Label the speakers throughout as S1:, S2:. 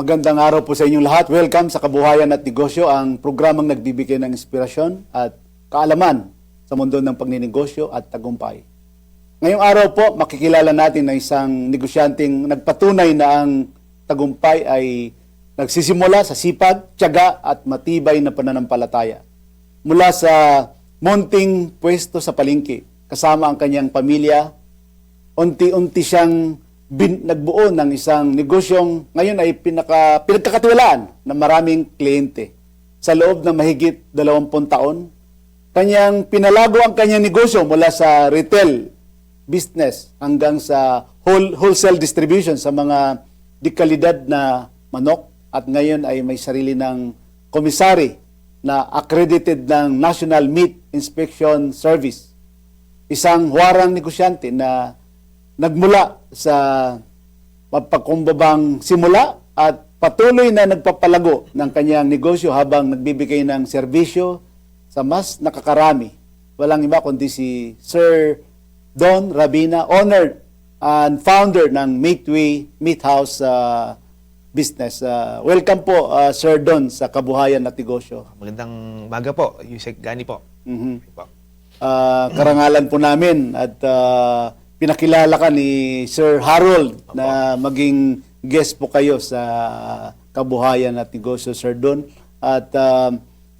S1: Magandang araw po sa inyong lahat. Welcome sa Kabuhayan at Negosyo, ang programang nagbibigay ng inspirasyon at kaalaman sa mundo ng pagninegosyo at tagumpay. Ngayong araw po, makikilala natin na isang negosyanteng nagpatunay na ang tagumpay ay nagsisimula sa sipag, tiyaga at matibay na pananampalataya. Mula sa munting pwesto sa palengke, kasama ang kanyang pamilya, unti-unti siyang nagbuo ng isang negosyong ngayon ay pinagkakatiwalaan ng maraming kliyente. Sa loob ng mahigit 20 taon, kanyang pinalago ang kanyang negosyo mula sa retail business hanggang sa wholesale distribution sa mga dekalidad na manok, at ngayon ay may sarili ng komisari na accredited ng National Meat Inspection Service. Isang huwarang negosyante na nagmula sa mapagkumbabang simula at patuloy na nagpapalago ng kanyang negosyo habang nagbibigay ng serbisyo sa mas nakakarami. Walang iba kundi si Sir Don Rabena, owner and founder ng Mateway Meat House business. Welcome po, Sir Don, sa Kabuhayan at Negosyo.
S2: Magandang umaga po, Yusek Gani po.
S1: Karangalan po namin at pinakilala ka ni Sir Harold na maging guest po kayo sa Kabuhayan at Negosyo, Sir Don. At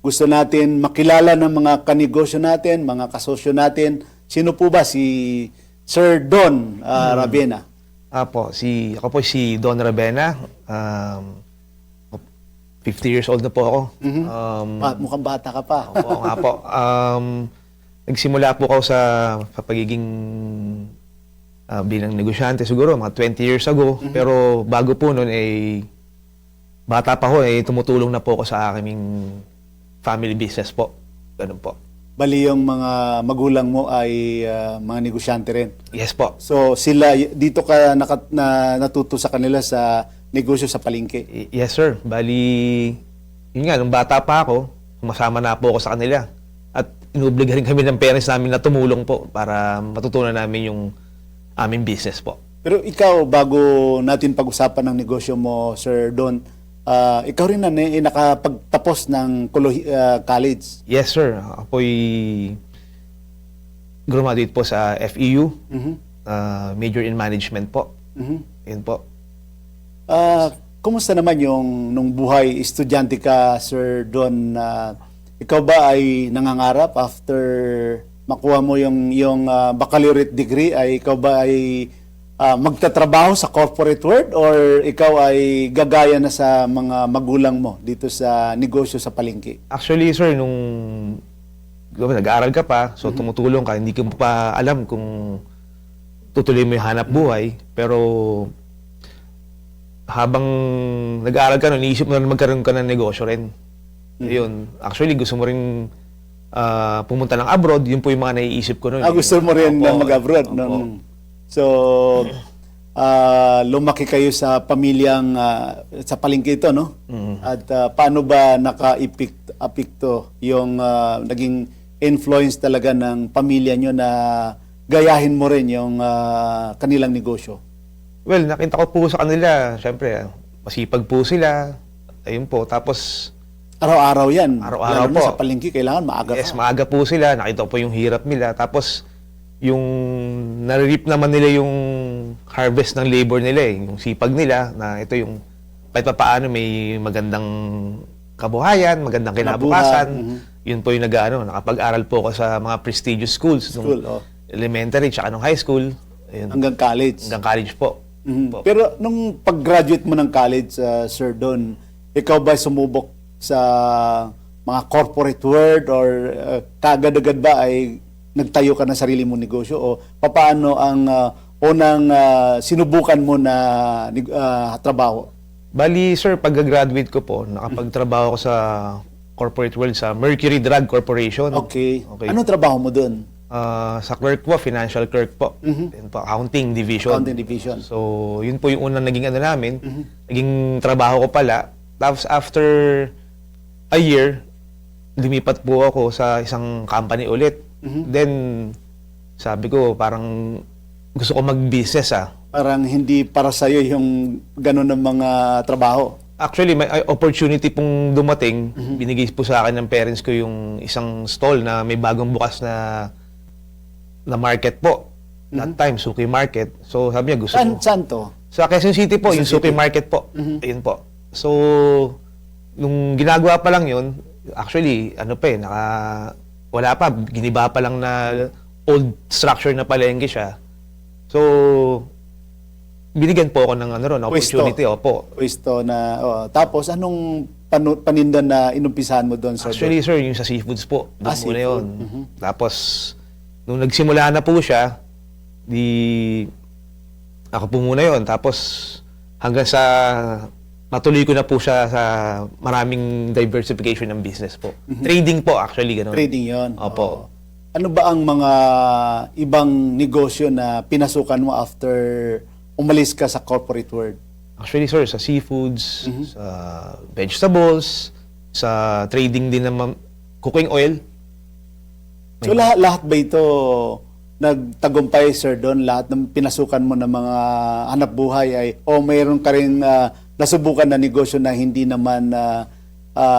S1: gusto natin makilala ng mga kanegosyo natin, mga kasosyo natin. Sino po ba si Sir Don Rabena?
S2: Ako po si Don Rabena. 50 years old na po ako.
S1: Mukhang bata ka pa.
S2: Opo, nga po. Nagsimula po ako sa pagiging bilang negosyante siguro mga 20 years ago. Pero bago po noon bata pa ho, tumutulong na po ako sa aking family business po. Ganun po.
S1: Bali yung mga magulang mo ay mga negosyante rin.
S2: Yes po.
S1: So sila, dito ka natuto sa kanila sa negosyo sa palengke?
S2: Yes sir. Bali, yun nga, nung bata pa ako, sumasama na po ako sa kanila. At inuobliga rin kami ng parents namin na tumulong po para matutunan namin yung aming business po.
S1: Pero ikaw, bago natin pag-usapan ng negosyo mo, Sir Don, ikaw rin na nakapagtapos ng college?
S2: Yes sir. Ako'y graduate po sa FEU, major in management po. Yun po.
S1: Kumusta naman yung nung buhay estudyante ka, Sir Don? Ikaw ba ay nangangarap after makuha mo yung baccalaureate degree, ay ikaw ba ay magtatrabaho sa corporate world, or ikaw ay gagaya na sa mga magulang mo dito sa negosyo sa palengke?
S2: Actually sir, nung nag-aaral ka pa, so tumutulong ka, hindi ko pa alam kung tutuloy mo yung hanap buhay. Pero habang nag-aaral ka, iniisip mo na magkaroon ka ng negosyo rin. Yun. Actually, gusto mo rin pumunta ng abroad. Yun po yung mga naiisip ko noon.
S1: Gusto mo rin na mag-abroad? So, lumaki kayo sa pamilyang sa palengke ito, no? At paano ba naka-apekto yung naging influence talaga ng pamilya nyo na gayahin mo rin yung kanilang negosyo?
S2: Well, nakita ko po sa kanila, syempre, masipag po sila. Ayun po. Tapos,
S1: araw-araw yan.
S2: Araw-araw po.
S1: Sa palengke, kailangan maaga ka.
S2: Yes, maaga po sila. Nakita ko po yung hirap nila. Tapos, yung nare-reap naman nila yung harvest ng labor nila yung sipag nila, na ito yung kahit paano may magandang kabuhayan, magandang kinabukasan. Yun po yung nakapag-aral po ako sa mga prestigious schools. Elementary, tsaka nung high school. Ayun.
S1: Hanggang college.
S2: Hanggang college po.
S1: Pero nung pag-graduate mo ng college, Sir Don, ikaw ba sumubok sa mga corporate world, or kagad-agad ba ay nagtayo ka ng sarili mong negosyo, o paano ang unang sinubukan mo na trabaho?
S2: Bali, sir, pag-graduate ko po, nakapagtrabaho ko sa corporate world sa Mercury Drug Corporation.
S1: Okay. Anong trabaho mo doon?
S2: Sa clerk po, financial clerk po. Yun po, accounting division.
S1: Accounting division.
S2: So, yun po yung unang naging namin. Naging trabaho ko pala. Tapos after a year, lumipat po ako sa isang company ulit. Then, sabi ko, parang gusto ko mag-business.
S1: Parang hindi para sa'yo yung gano'n ng mga trabaho.
S2: Actually, may opportunity pong dumating. Binigay po sa akin ng parents ko yung isang stall na may bagong bukas na market po. That time, Suki Market. So, sabi niya, gusto ko.
S1: Saan to?
S2: Sa Quezon City po,
S1: Quezon
S2: yung Suki
S1: City.
S2: Market po. Ayun po. So, nung ginagawa pa lang yun, actually, ano pa wala pa, giniba pa lang na old structure na palengke siya. So, binigyan po ako ng opportunity. Opo.
S1: Pwesto na, tapos anong paninda na inumpisahan mo doon, sir?
S2: Actually, sir, yung sa seafoods po. Doon muna
S1: seafood.
S2: yun. Tapos, nung nagsimula na po siya, ako po muna yun. Tapos, hanggang sa matuloy ko na po siya sa maraming diversification ng business po. Trading po, actually, ganun.
S1: Trading yon.
S2: Opo.
S1: Ano ba ang mga ibang negosyo na pinasukan mo after umalis ka sa corporate world?
S2: Actually, sir, sa seafoods, sa vegetables, sa trading din ng cooking oil.
S1: So lahat ba ito nagtagumpay, sir, doon? Lahat ng pinasukan mo ng mga hanap buhay ay mayroon ka rin nasubukan na negosyo na hindi naman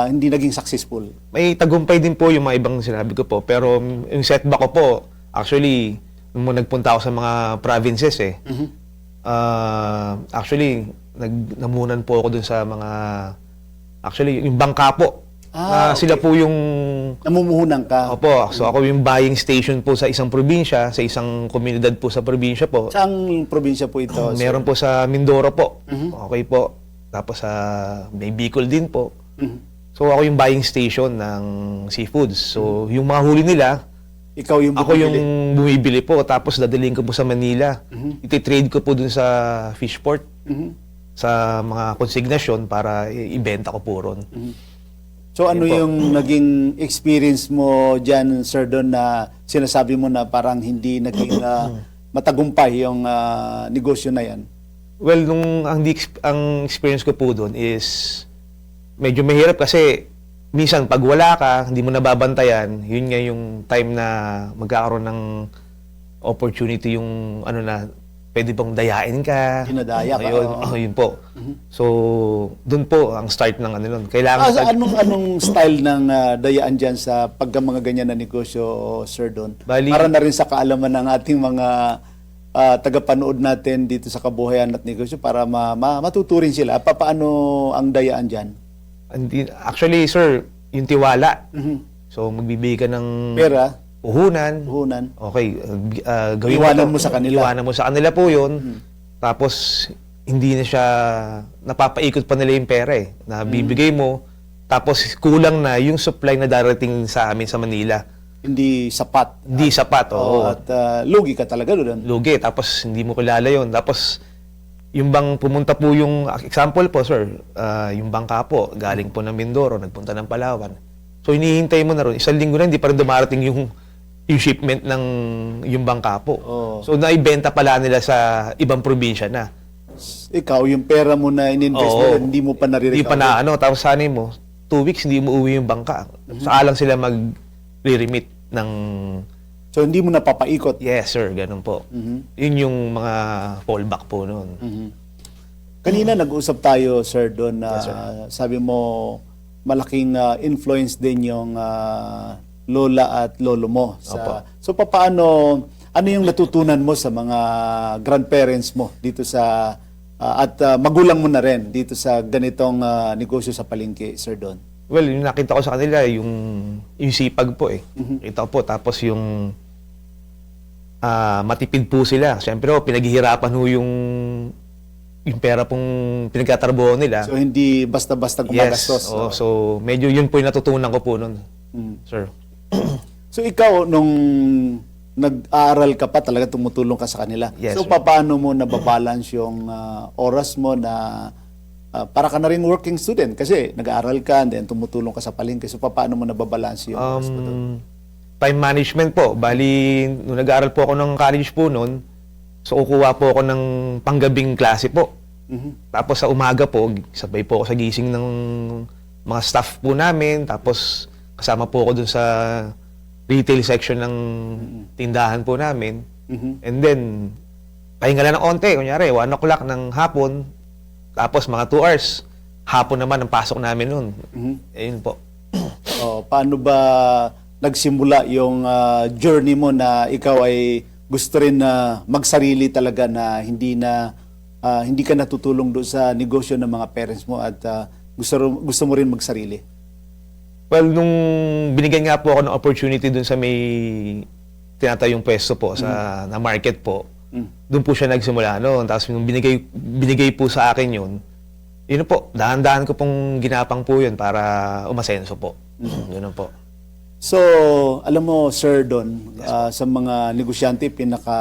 S1: hindi naging successful?
S2: May tagumpay din po yung mga ibang sinabi ko po. Pero yung setback ko po, actually, nung nagpunta ako sa mga provinces actually, namunan po ako dun sa mga, actually, yung bangka po.
S1: Okay.
S2: Sila po yung,
S1: Namumuhunan ka?
S2: opo, so ako yung buying station po sa isang probinsya, sa isang komunidad po sa probinsya po.
S1: Saang probinsya po ito, sir?
S2: Meron po sa Mindoro po. Okay po. Tapos may Bicol din po. So ako yung buying station ng seafoods. So yung mga huli nila,
S1: Ikaw yung
S2: ako yung
S1: bumibili?
S2: bumibili po, tapos dadalhin ko po sa Manila. Iti-trade ko po dun sa fish port, sa mga konsignasyon para ibenta ko po ron.
S1: So ano yung naging experience mo dyan, sir, doon na sinasabi mo na parang hindi naging matagumpay yung negosyo na yan?
S2: Well, ang experience ko po doon is medyo mahirap kasi minsan pag wala ka, hindi mo nababantayan, yun nga yung time na magkakaroon ng opportunity yung pwede bang dayain ka.
S1: Dinadaya ka,
S2: Ayun,
S1: oo.
S2: yun po. So, doon po ang start ng nun. Kailangan
S1: Anong style ng dayaan dyan sa mga ganyan na negosyo, sir, doon?
S2: Bali-
S1: Para na rin sa kaalaman ng ating mga tagapanood natin dito sa Kabuhayan at Negosyo para matuturin sila. Paano ang dayaan dyan?
S2: Actually, sir, yung tiwala. So, magbibigay ka ng
S1: Pera,
S2: puhunan. Okay, gawin
S1: Iwanan
S2: to.
S1: mo sa kanila.
S2: Iwanan mo sa kanila po yun. Tapos, hindi na siya, napapaikot pa nila yung pera na bibigay mo. Tapos, kulang na yung supply na darating sa amin sa Manila.
S1: Hindi sapat.
S2: Hindi sapat, oo.
S1: At lugi ka talaga doon.
S2: Lugi, tapos hindi mo kilala yun. Tapos, yung bang pumunta po yung, example po, sir, yung bangka po, galing po ng Mindoro, nagpunta ng Palawan. So, hinihintay mo na ron. Isang linggo na, hindi pa rin dumarating yung shipment ng yung bangka po.
S1: Oo.
S2: So, naibenta pala nila sa ibang probinsya na.
S1: Ikaw, yung pera mo na ininvest
S2: Oo.
S1: mo, hindi mo pa nare-recover.
S2: Hindi pa na, tapos sanay mo, 2 weeks hindi mo uwi yung bangka. Saka lang sila mag-remit ng,
S1: So, hindi mo napapaikot.
S2: yes sir, ganun po. Yun yung mga fallback po noon.
S1: Kanina nag-usap tayo, sir, doon na
S2: Yes, sir.
S1: sabi mo malaking influence din yung lola at lolo mo.
S2: Opo.
S1: So, ano yung natutunan mo sa mga grandparents mo dito sa, at magulang mo na rin dito sa ganitong negosyo sa palengke, sir, doon?
S2: Well, yung nakita ko sa kanila, yung sipag po Kita ko po. Tapos yung matipid po sila. Siyempre, pinaghihirapan ho yung pera pong pinagkatrabaho nila.
S1: So, hindi basta-basta gumagastos.
S2: Yes. So, medyo yun po yung natutunan ko po nun, sir.
S1: So, ikaw, nung nag-aaral ka pa, talaga tumutulong ka sa kanila.
S2: Yes,
S1: So,
S2: sir.
S1: paano mo nababalance yung oras mo na para ka na rin working student? Kasi nag-aaral ka and then tumutulong ka sa palengke. So, paano mo nababalance yung oras mo doon?
S2: Time management po. Bali, nung nag-aaral po ako ng college po noon, so kukuha po ako ng panggabing klase po. Tapos sa umaga po, sabay po ako sa gising ng mga staff po namin. Tapos kasama po ako dun sa retail section ng tindahan po namin. And then, pahinga lang ng onte. Kunyari, 1 o'clock ng hapon, tapos mga 2 hours, hapon naman ang pasok namin noon. Ayun po.
S1: Paano ba nagsimula yung journey mo na ikaw ay gusto rin na magsarili talaga, na hindi ka natutulong doon sa negosyo ng mga parents mo at gusto mo rin magsarili?
S2: Well, nung binigyan nga po ako ng opportunity dun sa may tinatayong pwesto po sa na market po, doon po siya nagsimula noon. Tapos nung binigay po sa akin yun po, dahan-dahan ko pong ginapang po yun para umasenso po. Yun po.
S1: So, alam mo, Sir Don, sa mga negosyante, pinaka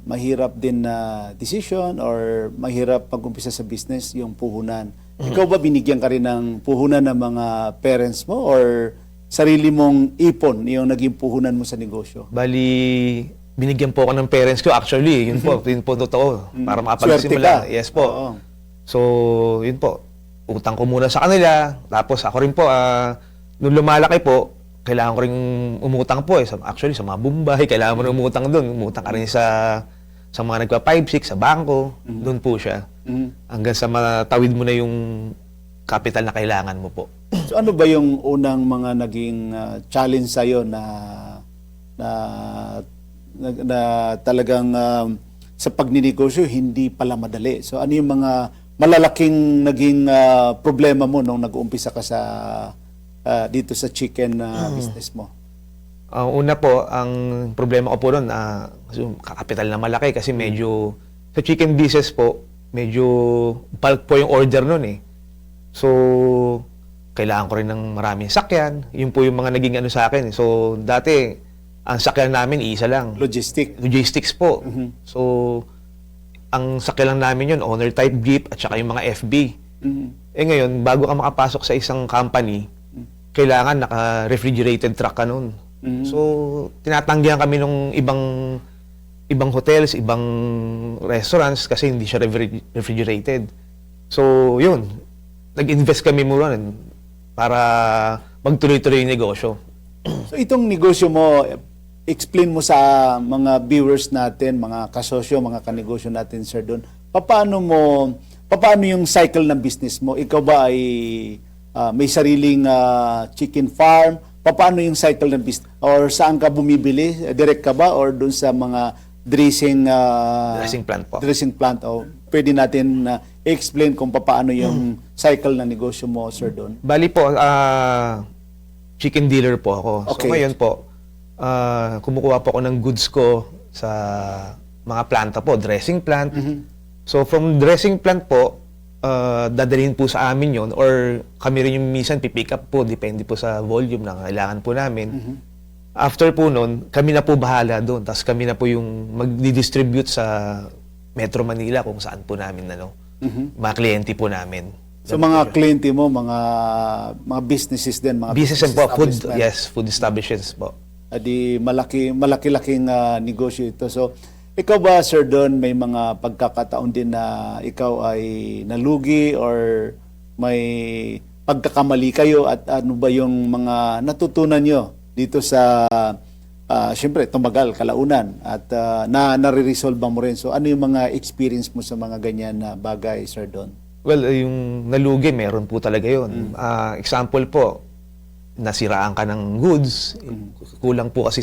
S1: mahirap din na decision or mahirap pag-umpisa sa business yung puhunan. Ikaw ba binigyan ka rin ng puhunan ng mga parents mo or sarili mong ipon yung naging puhunan mo sa negosyo?
S2: Bali, binigyan po ako ng parents ko. Actually, yun po totoo. Para
S1: Swerte
S2: makapagsimula.
S1: ka.
S2: Yes po.
S1: Oo.
S2: So, yun po. Utang ko muna sa kanila. Tapos ako rin po, nung lumalaki po, kailangan ko rin umutang po. Actually, sa mga Bombay, kailangan mo rin umutang doon. Umutang ka rin sa mga nagpa 5-6, sa bangko. Doon po siya. Hanggang sa matawid mo na yung capital na kailangan mo po.
S1: So, ano ba yung unang mga naging challenge sa'yo na talagang sa pagninegosyo hindi pala madali? So, ano yung mga malalaking naging problema mo nung nag-uumpisa ka sa dito sa chicken business mo?
S2: Una po, ang problema ko po doon, kakapital na malaki kasi medyo, sa chicken business po, medyo bulk po yung order noon eh. So, kailangan ko rin ng maraming sakyan. Yun po yung mga naging ano sa akin. So, dati, ang sakyan namin, isa lang. Logistics po. So, ang sakyan lang namin yun, owner type jeep at saka yung mga FB. Eh ngayon, bago ka makapasok sa isang company, kailangan naka-refrigerated truck ka nun. So, tinatanggihan kami ng ibang hotels, ibang restaurants kasi hindi siya refrigerated. So, yun. Nag-invest kami muna para magtuloy-tuloy yung negosyo.
S1: So, itong negosyo mo, explain mo sa mga viewers natin, mga kasosyo, mga kanegosyo natin, Sir Don, paano yung cycle ng business mo? Ikaw ba ay may sariling chicken farm? Paano yung cycle ng business? Or saan ka bumibili? Direct ka ba? Or dun sa mga dressing
S2: Plant po.
S1: Dressing plant. O pwede natin i-explain kung paano yung cycle ng negosyo mo, Sir Don?
S2: Bali po, chicken dealer po ako.
S1: Okay.
S2: So ngayon po, kumukuha po ako ng goods ko sa mga planta po, dressing plant. So from dressing plant po, dadalhin po sa amin yon or kami rin yung minsan pipick up po, depende po sa volume na kailangan po namin. After po nun, kami na po bahala doon. Tapos kami na po yung magdi-distribute sa Metro Manila kung saan po namin mga kliyente po namin.
S1: So mga kliyente mo, mga businesses din, mga
S2: Business and po,
S1: establishment.
S2: food establishments po.
S1: Di malaki-laking negosyo ito. So, ikaw ba, Sir Don, may mga pagkakataon din na ikaw ay nalugi or may pagkakamali kayo at ano ba yung mga natutunan nyo dito sa, siyempre, tumagal, kalaunan at nare-resolve mo rin. So, ano yung mga experience mo sa mga ganyan na bagay, Sir Don?
S2: Well, yung nalugi, meron po talaga yun. Example po, nasiraan ka ng goods, kulang po kasi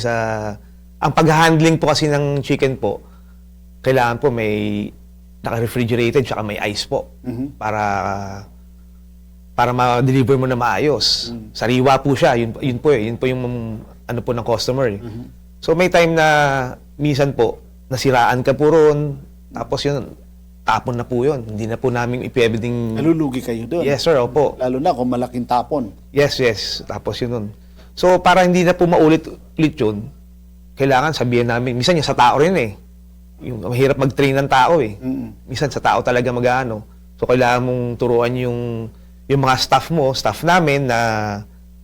S2: ang pag-handling po kasi ng chicken po, kailangan po may naka-refrigerated tsaka may ice po para ma-deliver mo na maayos. Sariwa po siya, yun po yung ano po ng customer. So may time na minsan po, nasiraan ka po ron, tapos yun, tapon na po yun. Hindi na po namin ipwedeng...
S1: Nalulugi kayo doon?
S2: Yes, sir, opo.
S1: Lalo na kung malaking tapon.
S2: Yes. Tapos yun nun. So, para hindi na po maulit-ulit yun, kailangan sabihin namin, minsan yung sa tao rin eh. Yung mahirap mag-train ng tao eh. Minsan sa tao talaga mag-ano. So, kailangan mong turuan yung mga staff namin na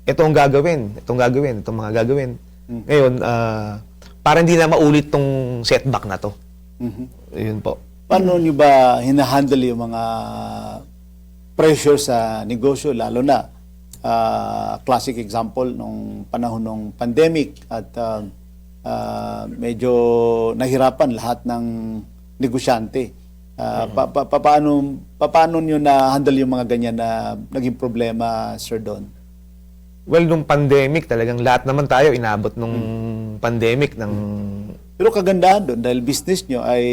S2: ito ang gagawin, itong mga gagawin. Ngayon, para hindi na maulit tong setback na to. Yun po.
S1: Paano nyo ba hinahandle yung mga pressure sa negosyo, lalo na classic example nung panahon ng pandemic at medyo nahirapan lahat ng negosyante. Paano nyo na-handle yung mga ganyan na naging problema, Sir Don?
S2: Well, nung pandemic, talagang lahat naman tayo inabot nung pandemic ng...
S1: Pero kagandahan doon, dahil business nyo ay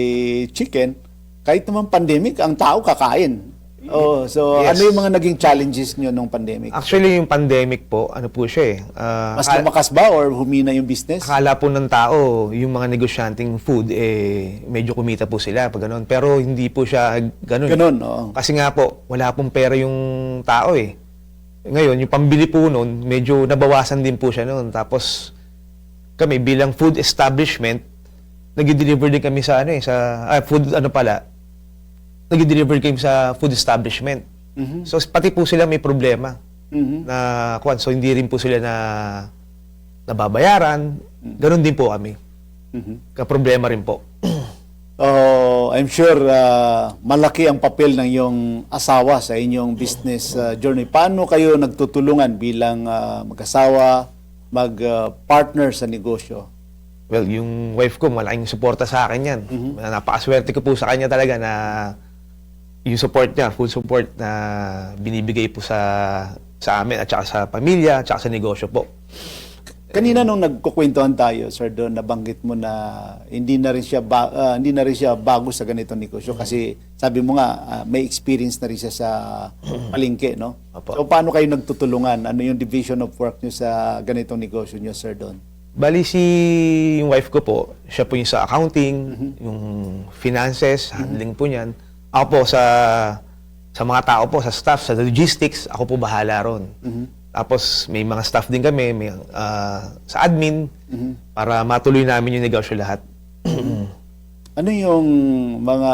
S1: chicken, kahit naman pandemic, ang tao kakain. Oh, so
S2: Yes.
S1: ano yung mga naging challenges nyo nung pandemic?
S2: Actually, yung pandemic po, ano po siya eh.
S1: Mas lumakas ba or humina yung business?
S2: Akala po ng tao, yung mga negosyanteng food, medyo kumita po sila pag ganun. Pero hindi po siya ganun.
S1: Ganun, oo.
S2: Kasi nga po, wala pong pera yung tao eh. Ngayon, yung pambili po nun, medyo nabawasan din po siya nun. Tapos, kami bilang food establishment, nag-deliver din kami sa nag-deliver kami sa food establishment. So, pati po sila may problema. So hindi rin po sila nababayaran. Ganon din po kami. Ka-problema rin po.
S1: I'm sure malaki ang papel ng iyong asawa sa inyong business journey. Paano kayo nagtutulungan bilang mag-asawa, mag-partner sa negosyo?
S2: Well, yung wife ko, malaking suporta sa akin yan. Napakaswerte ko po sa kanya talaga na yung support niya, full support na binibigay po sa amin at saka sa pamilya at saka sa negosyo po.
S1: Kanina nung nagkukwentuhan tayo, Sir Don, nabanggit mo na hindi na rin siya bago sa ganitong negosyo kasi sabi mo nga may experience na rin siya sa palengke, no?
S2: Opo.
S1: So paano kayo nagtutulungan? Ano yung division of work niyo sa ganitong negosyo niyo, Sir Don?
S2: Bali yung wife ko po, siya po yung sa accounting, yung finances, handling po niyan. Ako po sa mga tao po, sa staff, sa logistics, ako po bahala ron. Tapos may mga staff din kami, may, sa admin, para matuloy namin yung negosyo lahat.
S1: Ano yung mga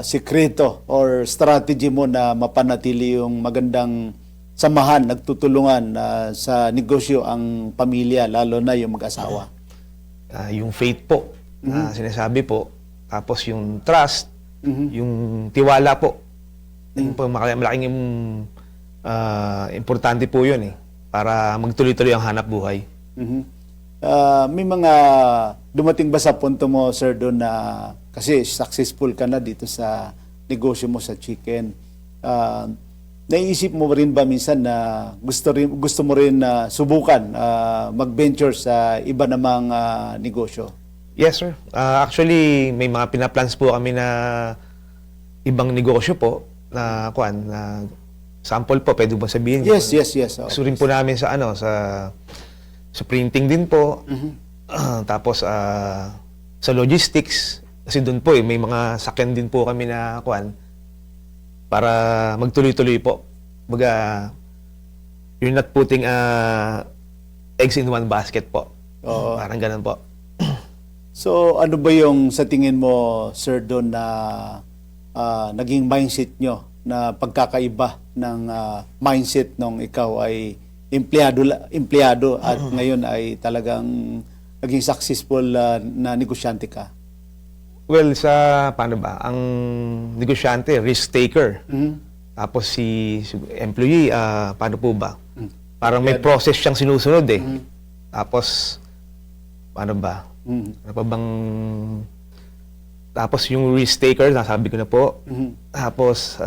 S1: sikreto or strategy mo na mapanatili yung magandang samahan, nagtutulungan sa negosyo ang pamilya, lalo na yung mag-asawa?
S2: Yung faith po, sinasabi po. Tapos yung trust, yung tiwala po. Yung po, malaking importante po yun eh. Para magtuloy-tuloy ang hanap buhay.
S1: May mga dumating ba sa punto mo, Sir Don, na kasi successful ka na dito sa negosyo mo sa chicken. Naiisip mo rin ba minsan na gusto mo rin subukan mag-venture sa iba namang negosyo?
S2: Yes, sir. Actually, may mga pinaplans po kami na ibang negosyo po na sample po, pwede ba sabihin?
S1: Yes.
S2: Gusto rin po namin sa sa printing din po. Tapos sa logistics kasi doon po may mga sakyan din po kami na para magtuloy-tuloy po. Baga you're not putting eggs in one basket po.
S1: Oo.
S2: Parang ganun po.
S1: So, ano ba yung sa tingin mo, Sir Don, na naging mindset nyo na pagkakaiba ng mindset nung ikaw ay empleyado at ngayon ay talagang naging successful na negosyante ka?
S2: Well, paano ba? Ang negosyante, risk taker. Tapos si employee, paano po ba? Parang may process siyang sinusunod eh. Tapos, paano ba? Ano pa bang... Tapos yung risk taker, nasabi ko na po. Tapos...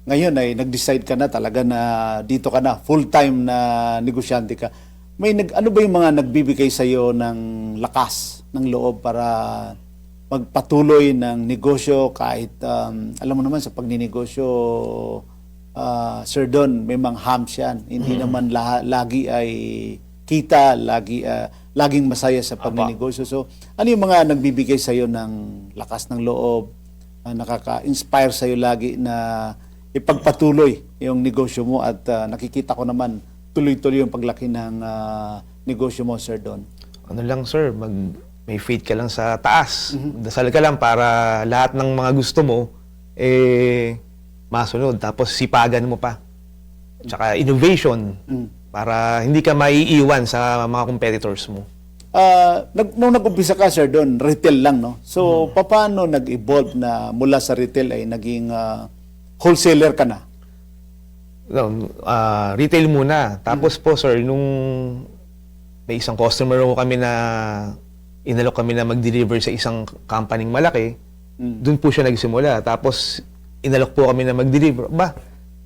S1: Ngayon ay nag-decide ka na talaga na dito ka na, full-time na negosyante ka. Ano ba yung mga nagbibigay sa iyo ng lakas, ng loob para magpatuloy ng negosyo kahit, alam mo naman sa pagninegosyo, Sir Don, may mga hams yan. Hindi naman lagi ay kita, laging masaya sa pagninegosyo. So, ano yung mga nagbibigay sa iyo ng lakas ng loob, nakaka-inspire sa iyo lagi na ipagpatuloy yung negosyo mo at nakikita ko naman tuloy-tuloy yung paglaki ng negosyo mo, Sir Don?
S2: Ano lang, sir, may faith ka lang sa taas. Dasal ka lang para lahat ng mga gusto mo, masunod. Tapos sipagan mo pa. Tsaka innovation, para hindi ka maiiwan sa mga competitors mo.
S1: Nung nag-umpisa ka, Sir Don, retail lang, no? So, paano nag-evolve na mula sa retail ay naging wholesaler ka na?
S2: Retail muna. Tapos po, sir, nung may isang customer ko kami na inalok kami na mag-deliver sa isang company malaki, Doon po siya nagsimula. Tapos, inalok po kami na mag-deliver.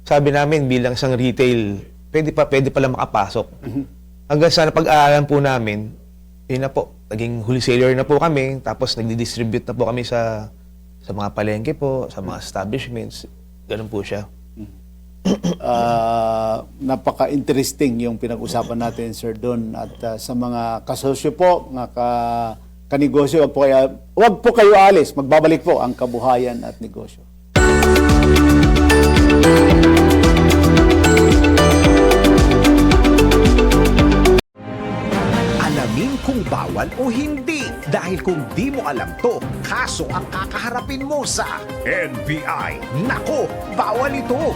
S2: Sabi namin bilang isang retail, pwede pala makapasok. Hanggang sa napag-aaralan po namin, yun na po, naging wholesaler na po kami, tapos nagdi-distribute na po kami sa mga palengke po, sa mga establishments. Ganun po siya.
S1: Napaka-interesting yung pinag-usapan natin, Sir Don. At sa mga kasosyo po, mga kanegosyo, wag po kayo alis. Magbabalik po ang Kabuhayan at Negosyo.
S3: Alamin kung bawal o hindi. Dahil kung di mo alam to, kaso ang kakaharapin mo sa NBI. Nako, bawal ito!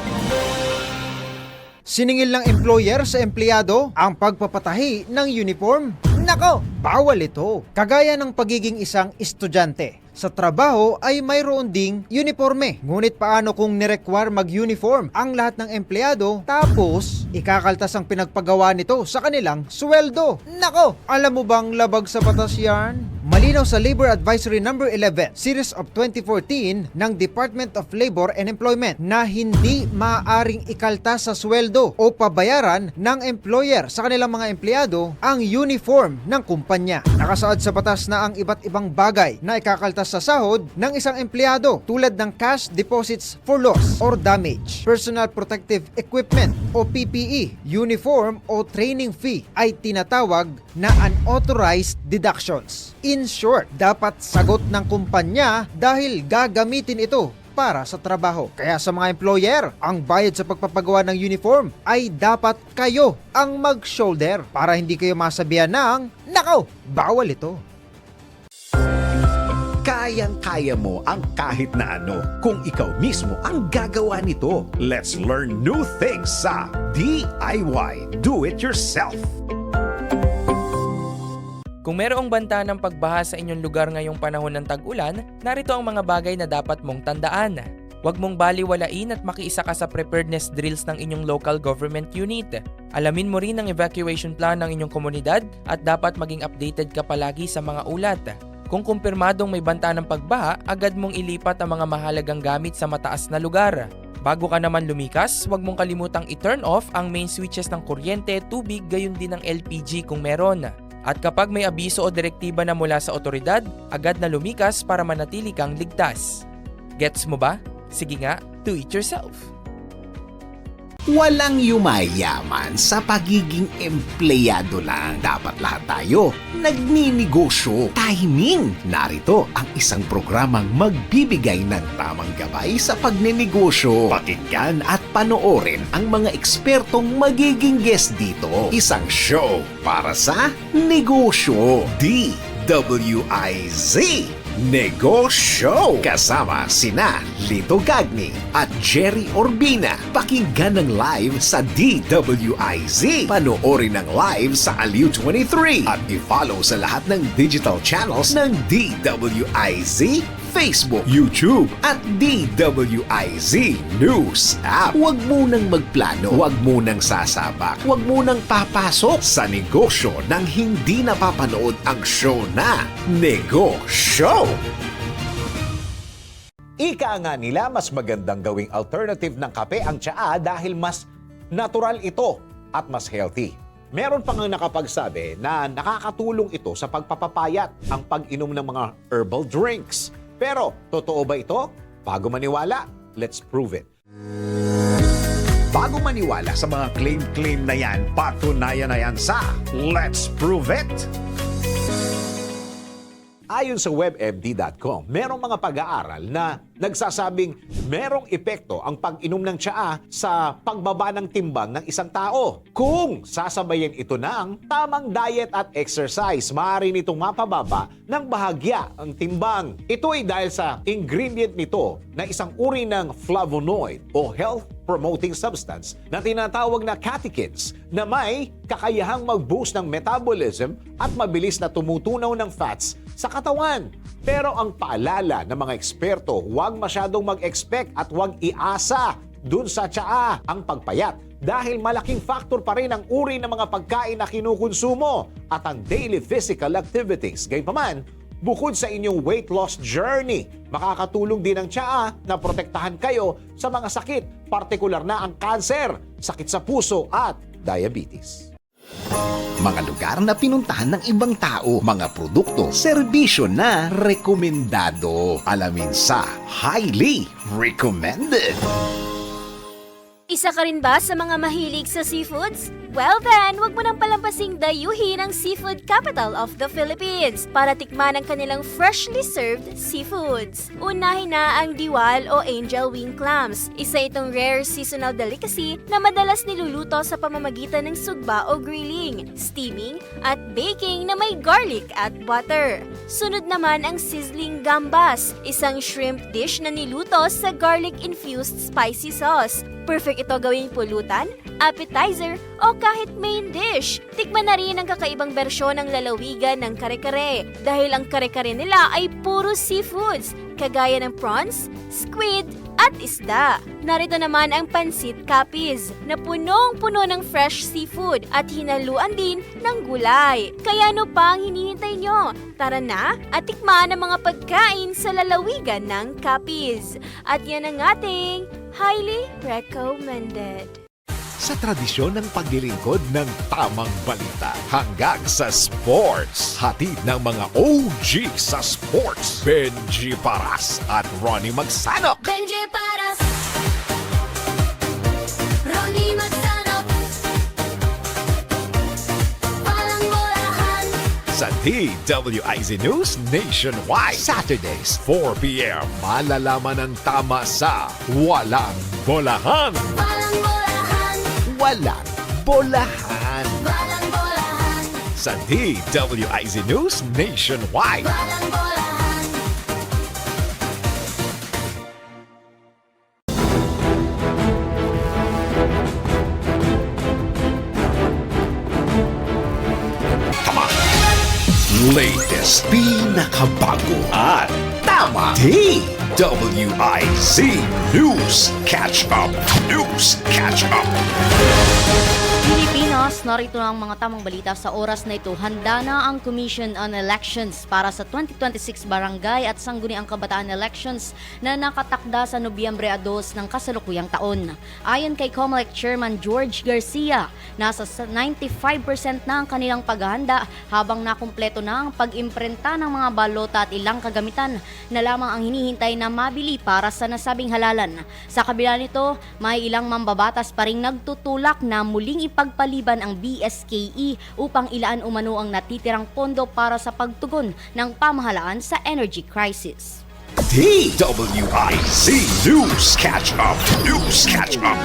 S4: Siningil ng employer sa empleyado ang pagpapatahi ng uniform. Nako, bawal ito. Kagaya ng pagiging isang estudyante. Sa trabaho ay mayroon ding uniforme. Ngunit paano kung nirequire mag-uniform ang lahat ng empleyado tapos ikakaltas ang pinagpagawa nito sa kanilang sweldo? Nako, alam mo bang labag sa batas yan? Malinaw sa Labor Advisory No. 11, Series of 2014 ng Department of Labor and Employment na hindi maaaring ikaltas sa sweldo o pabayaran ng employer sa kanilang mga empleyado ang uniform ng kumpanya. Nakasaad sa batas na ang iba't ibang bagay na ikakaltas sa sahod ng isang empleyado tulad ng cash deposits for loss or damage, personal protective equipment o PPE, uniform o training fee ay tinatawag na unauthorized deductions. In short, dapat sagot ng kumpanya dahil gagamitin ito para sa trabaho. Kaya sa mga employer, ang bayad sa pagpapagawa ng uniform ay dapat kayo ang mag-shoulder para hindi kayo masabihan ng, nako, bawal ito.
S3: Kayang-kaya mo ang kahit na ano kung ikaw mismo ang gagawa nito. Let's learn new things sa DIY Do It Yourself.
S5: Kung merong banta ng pagbaha sa inyong lugar ngayong panahon ng tag-ulan, narito ang mga bagay na dapat mong tandaan. Huwag mong baliwalain at makiisa ka sa preparedness drills ng inyong local government unit. Alamin mo rin ang evacuation plan ng inyong komunidad at dapat maging updated ka palagi sa mga ulat. Kung kumpirmadong may banta ng pagbaha, agad mong ilipat ang mga mahalagang gamit sa mataas na lugar. Bago ka naman lumikas, huwag mong kalimutang i-turn off ang main switches ng kuryente, tubig, gayon din ng LPG kung meron. At kapag may abiso o direktiba na mula sa otoridad, agad na lumikas para manatili kang ligtas. Gets mo ba? Sige nga, do it yourself.
S3: Walang yumayaman sa pagiging empleyado lang. Dapat lahat tayo nagninegosyo. Timing! Narito ang isang programang magbibigay ng tamang gabay sa pagnenegosyo. Pakinggan at panoorin ang mga ekspertong magiging guest dito. Isang show para sa negosyo. DWIZ Negosyo! Kasama sina Lito Gagni at Jerry Orbina. Pakinggan ng live sa DWIZ. Panoorin ng live sa Aliw 23 at i-follow sa lahat ng digital channels ng DWIZ, Facebook, YouTube at DWIZ News App. Huwag munang magplano, huwag munang sasabak, huwag munang papasok sa negosyo nang hindi napapanood ang show na Negosyo. Ika nga nila, mas magandang gawing alternative ng kape ang tsaa dahil mas natural ito at mas healthy. Meron pa nga nakapagsabi na nakakatulong ito sa pagpapapayat ang pag-inom ng mga herbal drinks. Pero, totoo ba ito? Bago maniwala, let's prove it. Bago maniwala sa mga claim-claim na yan, patunayan na yan sa Let's Prove It! Ayon sa WebMD.com, merong mga pag-aaral na nagsasabing merong epekto ang pag-inom ng tsaa sa pagbaba ng timbang ng isang tao. Kung sasabayin ito ng tamang diet at exercise, maaari nitong mapababa ng bahagya ang timbang. Ito ay dahil sa ingredient nito na isang uri ng flavonoid o health-promoting substance na tinatawag na catechins na may kakayahang mag-boost ng metabolism at mabilis na tumutunaw ng fats sa katawan. Pero ang paalala ng mga eksperto, huwag masyadong mag-expect at huwag iasa dun sa tsaa ang pagpayat dahil malaking factor pa rin ang uri ng mga pagkain na kinukonsumo at ang daily physical activities. Gayunpaman, Bukod sa inyong weight loss journey, makakatulong din ang tsaa na protektahan kayo sa mga sakit, partikular na ang kanser, sakit sa puso at diabetes.
S6: Mga lugar na pinuntahan ng ibang tao, mga produkto, serbisyo na rekomendado. Alamin sa Highly Recommended.
S7: Isa ka rin ba sa mga mahilig sa seafoods? Well then, wag mo nang palampasing dayuhin ang seafood capital of the Philippines para tikman ang kanilang freshly served seafoods. Unahin na ang diwal o angel wing clams. Isa itong rare seasonal delicacy na madalas niluluto sa pamamagitan ng sugba o grilling, steaming, at baking na may garlic at butter. Sunod naman ang sizzling gambas, isang shrimp dish na niluto sa garlic-infused spicy sauce. Perfect ito gawing pulutan, appetizer, o kahit main dish. Tikman na rin ang kakaibang bersyon ng lalawigan ng kare-kare dahil ang kare-kare nila ay puro seafoods, kagaya ng prawns, squid, at isda. Narito naman ang pansit capis na punong-puno ng fresh seafood at hinaluan din ng gulay. Kaya ano pa ang hinihintay nyo? Tara na at tikman ang mga pagkain sa lalawigan ng capis. At yan ang ating highly recommended.
S3: Sa tradisyon ng paglilingkod ng tamang balita hanggang sa sports. Hatid ng mga OG sa sports. Benji Paras at Ronnie Magsanok.
S8: Benji Paras, Ronnie Magsanok, Palang Bolahan.
S3: Sa DWIZ News Nationwide. Saturdays, 4 p.m. Malalaman ang tama sa Walang Bolahan.
S8: Palang Bolahan,
S3: Walang Bolahan.
S8: Palang Bolahan,
S3: Sa DWIZ News Nationwide.
S8: Palang Bolahan.
S6: Latest, pinakabago at tama. DWIZ News Catch Up. News Catch Up.
S9: Pilipinas, narito na ang mga tamang balita sa oras na ito. Handa na ang Commission on Elections para sa 2026 Barangay at Sangguniang Kabataan Elections na nakatakda sa Nobyembre 2 ng kasalukuyang taon. Ayon kay COMELEC Chairman George Garcia, nasa 95% na ang kanilang paghahanda habang nakumpleto na ang pag-imprenta ng mga balota at ilang kagamitan na lamang ang hinihintay na mabili para sa nasabing halalan. Sa kabila nito, may ilang mambabatas pa ring nagtutulak na muling ipagpaliban ang BSKE upang ilaan umano ang natitirang pondo para sa pagtugon ng pamahalaan sa energy crisis.
S6: DWIZ News Catch Up. News Catch Up.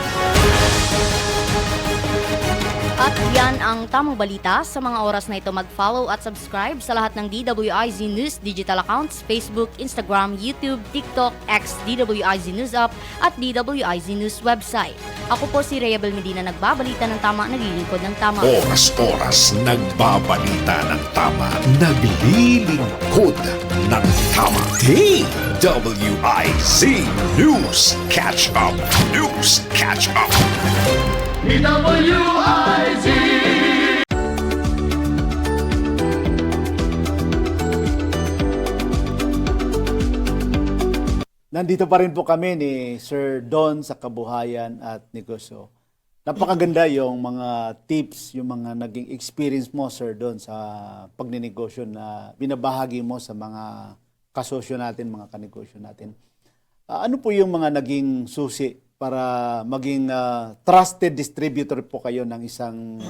S9: At yan ang tamang balita. Sa mga oras na ito, mag-follow at subscribe sa lahat ng DWIZ News digital accounts, Facebook, Instagram, YouTube, TikTok, X, DWIZ News App, at DWIZ News website. Ako po si Rhea Belmedina, nagbabalita ng tama, naglilingkod ng tama.
S6: Oras-oras nagbabalita ng tama, naglilingkod ng tama. DWIZ News Catch Up. News Catch Up.
S1: Nandito pa rin po kami ni Sir Don sa Kabuhayan at Negosyo. Napakaganda yung mga tips, yung mga naging experience mo, Sir Don, sa pagninegosyo na binabahagi mo sa mga kasosyo natin, mga kanegosyo natin. Ano po yung mga naging susi para maging trusted distributor po kayo ng isang,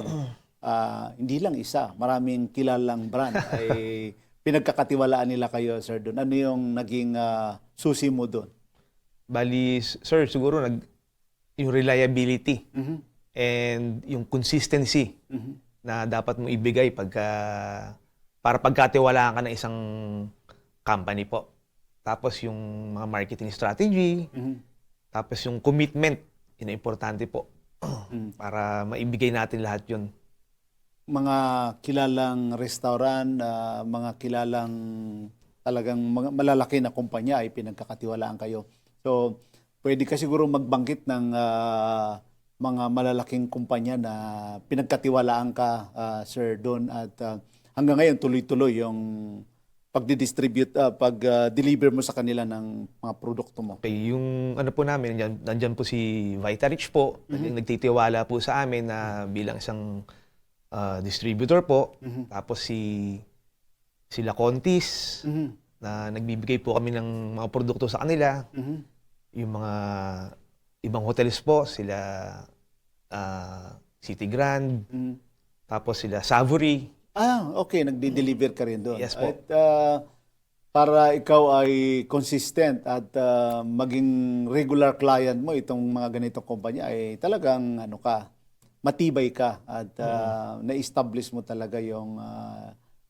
S1: hindi lang isa, maraming kilalang brand ay pinagkakatiwalaan nila kayo, Sir Don. Ano yung naging susi mo doon?
S2: Bali, sir, siguro yung reliability and yung consistency na dapat mo ibigay para pagkatiwalaan ka ng isang company po. Tapos yung mga marketing strategy, tapos yung commitment, yun ang importante po para maibigay natin lahat yun.
S1: Mga kilalang restaurant, mga kilalang talagang malalaki na kumpanya ay pinagkakatiwalaan kayo. So, pwede ka siguro magbanggit ng mga malalaking kumpanya na pinagkatiwalaan ka, Sir Don, at hanggang ngayon tuloy-tuloy yung pagdi-distribute, pag-deliver mo sa kanila ng mga produkto mo?
S2: Okay, yung ano po namin, nandyan po si Vitarich po, nagtitiwala po sa amin na bilang isang distributor po. Tapos sila Contis, na nagbibigay po kami ng mga produkto sa kanila. Yung mga ibang hotels po, sila City Grand, tapos sila Savory.
S1: Okay. Nagdi-deliver ka rin doon.
S2: Yes po.
S1: At para ikaw ay consistent at maging regular client mo, itong mga ganitong kumpanya, ay talagang matibay ka at na-establish mo talaga yung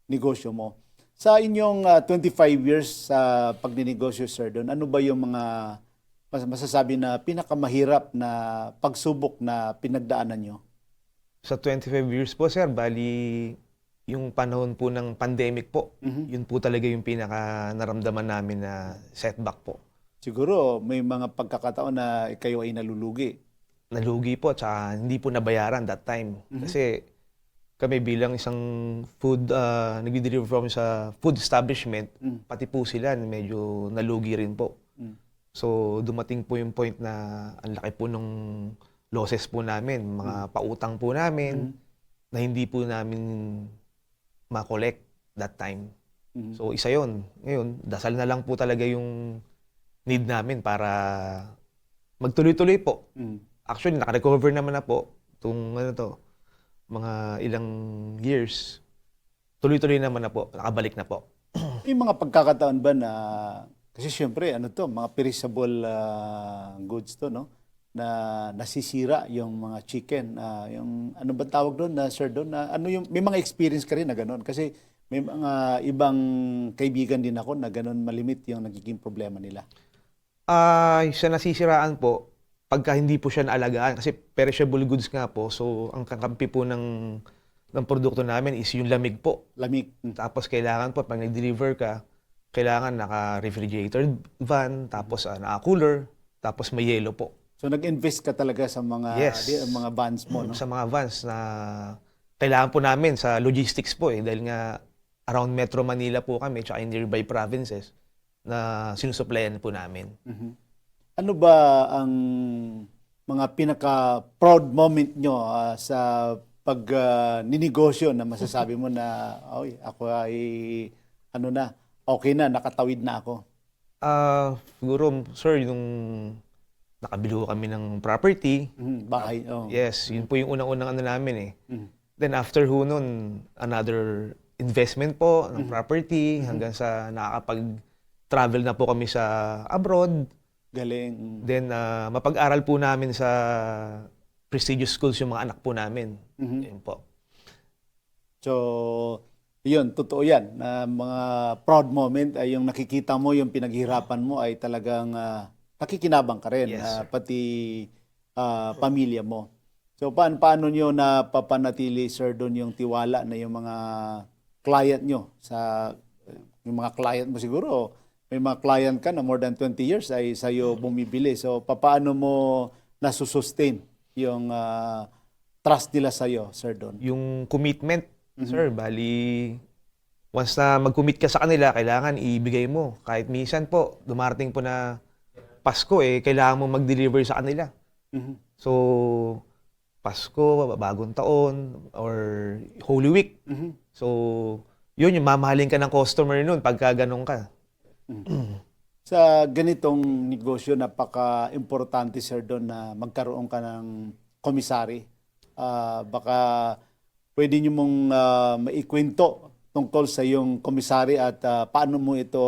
S1: negosyo mo. Sa inyong 25 years sa pagninegosyo, Sir Don, ano ba yung mga masasabi na pinakamahirap na pagsubok na pinagdaanan nyo?
S2: Sa 25 years po, sir, bali yung panahon po ng pandemic po, yun po talaga yung pinaka naramdaman namin na setback po.
S1: Siguro may mga pagkakataon na kayo ay nalulugi.
S2: Nalugi po, tsaka hindi po nabayaran that time. Kasi kami bilang isang food, nag-deliver from sa food establishment, pati po sila medyo nalugi rin po. So dumating po yung point na ang laki po ng losses po namin, mga pautang po namin, na hindi po namin ma-collect that time. So isa yon. Ngayon, dasal na lang po talaga yung need namin para magtuloy-tuloy po. Actually, naka-recover naman na po itong mga ilang years. Tuloy-tuloy naman na po, nakabalik na po.
S1: May mga pagkakataon ba na, kasi syempre, mga perishable goods to, no? Na nasisira yung mga chicken. Yung, ano ba tawag doon, Sir Don? May mga experience ka rin na gano'n? Kasi may mga ibang kaibigan din ako na gano'n malimit yung nagiging problema nila.
S2: Sa nasisiraan po, pagka hindi po siya naalagaan, kasi perishable goods nga po, so ang kakampi po ng produkto namin is yung lamig po.
S1: Lamig.
S2: Tapos kailangan po, pag nag-deliver ka, kailangan naka-refrigerator van, tapos naka-cooler, tapos may yelo po.
S1: So nag-invest ka talaga sa mga mga vans mo, no?
S2: Sa mga vans na kailangan po namin sa logistics po dahil nga around Metro Manila po kami, tsaka in nearby provinces na sinusuplayan po namin.
S1: Ano ba ang mga pinaka-proud moment nyo sa pag-ninegosyo na masasabi mo na, ako ay, okay na, nakatawid na ako?
S2: Siguro, sir, yung nakabilo kami ng property.
S1: Bahay.
S2: Yes, yun po yung unang-unang namin Then after nun, another investment po ng property hanggang sa nakakapag-travel na po kami sa abroad.
S1: Galing.
S2: Then mapag-aral po namin sa prestigious schools yung mga anak po namin. Yun po.
S1: So, yun, totoo yan. Na mga proud moment ay yung nakikita mo, yung pinaghirapan mo ay talagang nakikinabang ka rin.
S2: Yes,
S1: Pati pamilya mo. So, paano nyo napapanatili, Sir, doon yung tiwala na yung mga client nyo? Yung mga client mo siguro, may mga client ka na more than 20 years ay sa'yo bumibili. So, paano mo nasusustain yung trust nila sa'yo, Sir Don?
S2: Yung commitment, sir, bali, once na mag-commit ka sa kanila, kailangan ibigay mo. Kahit minsan po, dumarating po na Pasko, kailangan mo mag-deliver sa kanila. So, Pasko, bagong taon, or Holy Week. So, yun, yung mamahalin ka ng customer nun pagka ganun ka.
S1: Sa ganitong negosyo, napaka-importante, Sir Don, na magkaroon ka ng komisari. Baka pwede nyo mong maikwento tungkol sa yung komisari at paano mo ito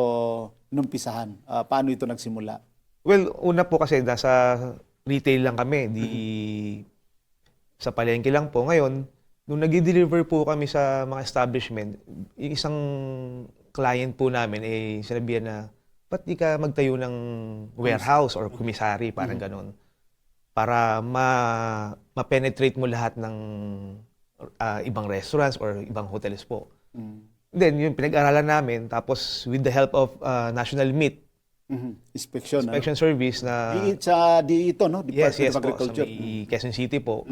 S1: numpisahan? Paano ito nagsimula?
S2: Well, una po kasi nasa retail lang kami, sa palengke lang po. Ngayon, nung nag-deliver po kami sa mga establishment, yung isang client po namin sinabihan na, ba't di ka magtayo ng warehouse or commissary, parang ganun. Para ma-penetrate mo lahat ng ibang restaurants or ibang hotels po. Then, yung pinag-aralan namin, tapos with the help of National Meat,
S1: Inspection
S2: Service na...
S1: Ito, no?
S2: Yes,
S1: Department of
S2: po,
S1: Agriculture.
S2: sa may Quezon City po.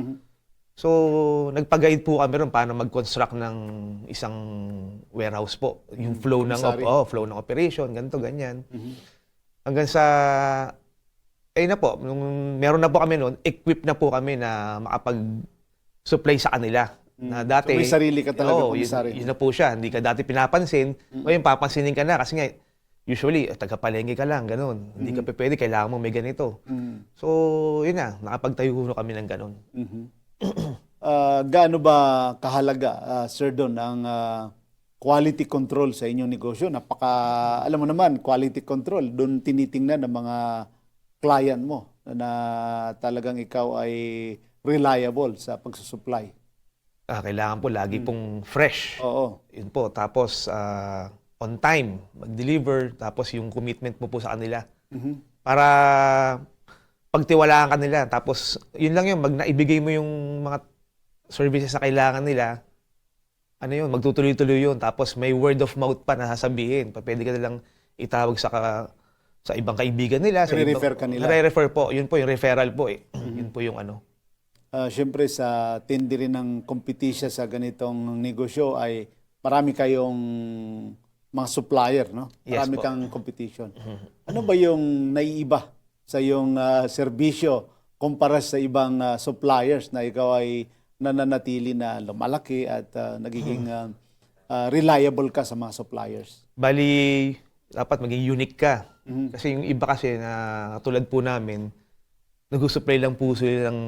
S2: So, nagpag-guide po kami ron paano mag-construct ng isang warehouse po. Yung flow ng
S1: Commissary.
S2: flow ng operation, ganito, ganyan. Hanggang sa na po, nung meron na po kami noon, equipped na po kami na makapag-supply sa kanila. Na dati,
S1: So, may sarili ka talaga,
S2: Oo,
S1: commissary.
S2: yun na po siya. Hindi ka dati pinapansin. Ngayon, papansinin ka na kasi nga, usually, taga-palengke ka lang, ganun. Hindi ka pwede, kailangan mo may ganito. So, yun na, nakapagtayo na kami ng ganun.
S1: Gaano ba kahalaga, Sir Don, ang quality control sa inyong negosyo? Alam mo naman, quality control, doon tinitingnan ng mga client mo na talagang ikaw ay reliable sa pagsusupply.
S2: Kailangan po lagi pong fresh.
S1: Oo.
S2: Yun po. Tapos, on time, mag-deliver. Tapos, yung commitment mo po sa kanila. Para pagtiwalaan ka nila. Tapos, yun lang yun. Naibigay mo yung mga services na kailangan nila. Ano yun, magtutuloy-tuloy yun. Tapos, may word of mouth pa na sasabihin. Pwede ka nilang itawag sa ibang kaibigan nila.
S1: Nare-refer ka nila.
S2: Nare-refer po. Yun po, yung referral po eh. Yun po yung ano.
S1: Siyempre sa tindi rin ng kompetisya sa ganitong negosyo ay marami kayong mga supplier, no?
S2: Yes
S1: Marami
S2: po.
S1: kang competition. Ano ba yung naiiba sa iyong serbisyo kumpara sa ibang suppliers na ikaw ay nananatili na lumalaki at nagiging reliable ka sa mga suppliers?
S2: Bali, dapat maging unique ka. Kasi yung iba kasi na tulad po namin, nag-supply lang po sila ng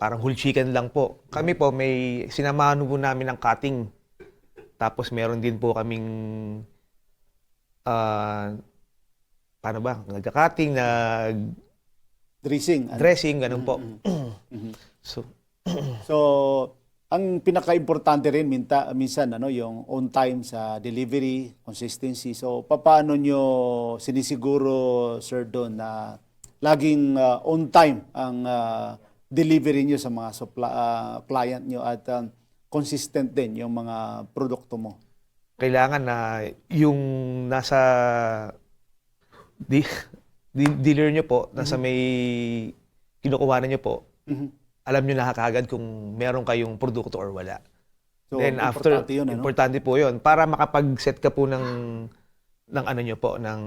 S2: parang whole chicken lang po. Kami po, may sinamahan po namin ng cutting. Tapos meron din po kaming paano ba? Nagka-cutting,
S1: Dressing.
S2: dressing, ganun po.
S1: So, ang pinaka-importante rin minsan yung on time sa delivery, consistency. So, paano nyo sinisiguro, Sir Don, na laging on time ang delivery nyo sa mga client nyo at consistent din yung mga produkto mo?
S2: Kailangan na yung nasa dealer nyo po, nasa may kinukuha nyo po, alam nyo na kagad kung meron kayong produkto or wala.
S1: So,
S2: Then after,
S1: importante yun, ano?
S2: importante po yun. Para makapag-set ka po ng ano nyo po, ng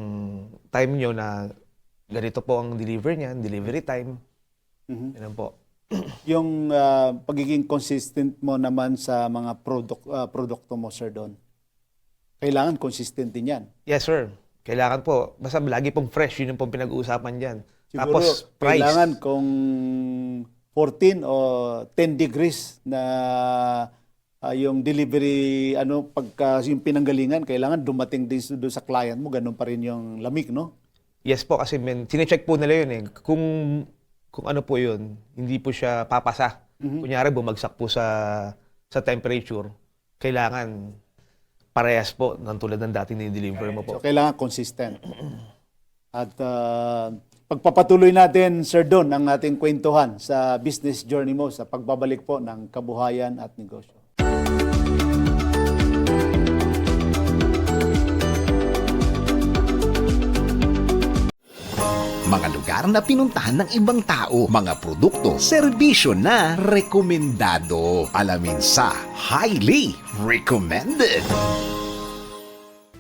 S2: time nyo na ganito po ang delivery time. Ganun po.
S1: Yung pagiging consistent mo naman sa mga produkto mo, Sir Don, kailangan consistent din yan.
S2: Yes, sir. Kailangan po. Basta lagi pong fresh. Yun yung pong pinag-uusapan dyan.
S1: Siguro,
S2: Tapos, price.
S1: kailangan kung 14 o 10 degrees na yung delivery, pagka yung pinanggalingan, kailangan dumating din doon sa client mo, ganun pa rin yung lamig, no?
S2: Yes po, kasi sinecheck po nila yun eh. Kung ano po yun, hindi po siya papasa. Kunyari, bumagsak po sa temperature, kailangan parehas po ng tulad ng dating ni-deliver mo po.
S1: So, kailangan consistent. At pagpapatuloy natin, Sir Don, ang ating kwentuhan sa business journey mo sa pagbabalik po ng kabuhayan at negosyo.
S6: Mga lugar na pinuntahan ng ibang tao, mga produkto, serbisyo na rekomendado. Alamin sa Highly Recommended.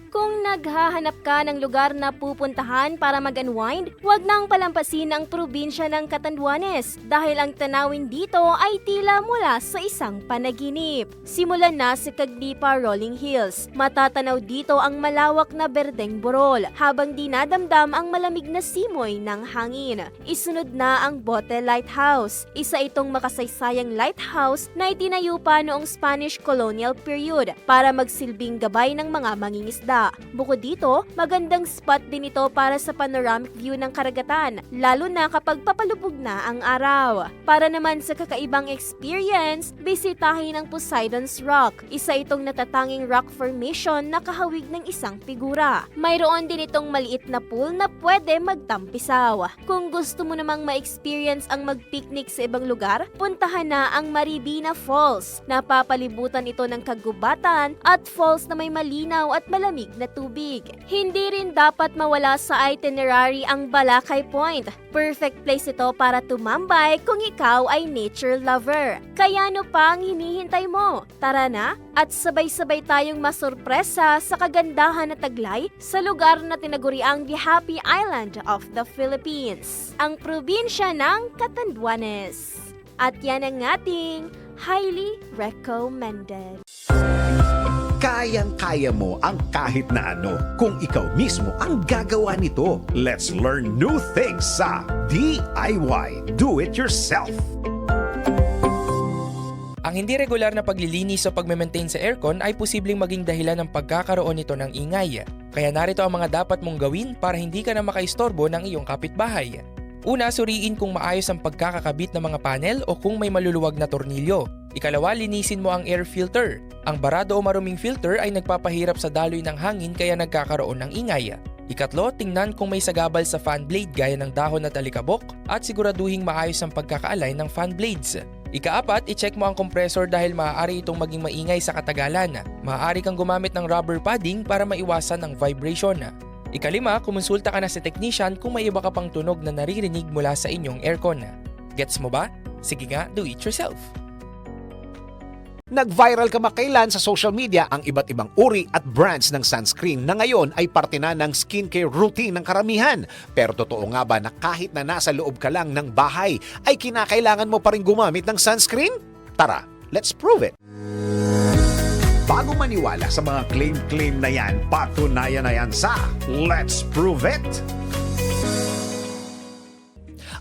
S7: Kung naghahanap ka ng lugar na pupuntahan para mag-unwind, huwag nang palampasin ang probinsya ng Catanduanes dahil ang tanawin dito ay tila mula sa isang panaginip. Simulan na sa Cagdipa Rolling Hills. Matatanaw dito ang malawak na berdeng burol habang dinadamdam ang malamig na simoy ng hangin. Isunod na ang Bote Lighthouse. Isa itong makasaysayang lighthouse na itinayo pa noong Spanish colonial period para magsilbing gabay ng mga mangingisda. Bukod dito, magandang spot din ito para sa panoramic view ng karagatan, lalo na kapag papalubog na ang araw. Para naman sa kakaibang experience, bisitahin ang Poseidon's Rock. Isa itong natatanging rock formation na kahawig ng isang figura. Mayroon din itong maliit na pool na pwede magtampisaw. Kung gusto mo namang ma-experience ang mag-picnic sa ibang lugar, puntahan na ang Maribina Falls. Napapalibutan ito ng kagubatan at falls na may malinaw at malamig na tubig. tubig. Hindi rin dapat mawala sa itinerary ang Balakay Point. Perfect place ito para tumambay kung ikaw ay nature lover. Kaya ano pa ang hinihintay mo? Tara na at sabay-sabay tayong masurpresa sa kagandahan na taglay sa lugar na tinaguriang the Happy Island of the Philippines, ang probinsya ng Catanduanes. At yan ang ating highly recommended.
S6: Kayang-kaya mo ang kahit na ano kung ikaw mismo ang gagawa nito. Let's learn new things sa DIY Do It Yourself.
S5: Ang hindi regular na paglilinis o pagme-maintain sa aircon ay posibleng maging dahilan ng pagkakaroon nito ng ingay. Kaya narito ang mga dapat mong gawin para hindi ka na makaistorbo ng iyong kapitbahay. Una, suriin kung maayos ang pagkakakabit ng mga panel o kung may maluluwag na tornilyo. Ikalawa, linisin mo ang air filter. Ang barado o maruming filter ay nagpapahirap sa daloy ng hangin kaya nagkakaroon ng ingay. Ikatlo, tingnan kung may sagabal sa fan blade gaya ng dahon at alikabok at siguraduhing maayos ang pagkaka-align ng fan blades. Ikaapat, i-check mo ang compressor dahil maaari itong maging maingay sa katagalan. Maaari kang gumamit ng rubber padding para maiwasan ang vibration. Ikalima, kumonsulta ka na sa technician kung may iba ka pang tunog na naririnig mula sa inyong aircon. Gets mo ba? Sige nga, do it yourself.
S3: Nag-viral kamakailan sa social media ang iba't ibang uri at brands ng sunscreen na ngayon ay parte na ng skincare routine ng karamihan. Pero totoo nga ba na kahit na nasa loob ka lang ng bahay ay kinakailangan mo pa rin gumamit ng sunscreen? Tara, let's prove it! Bago maniwala sa mga claim-claim na yan, patunayan na yan sa Let's Prove It!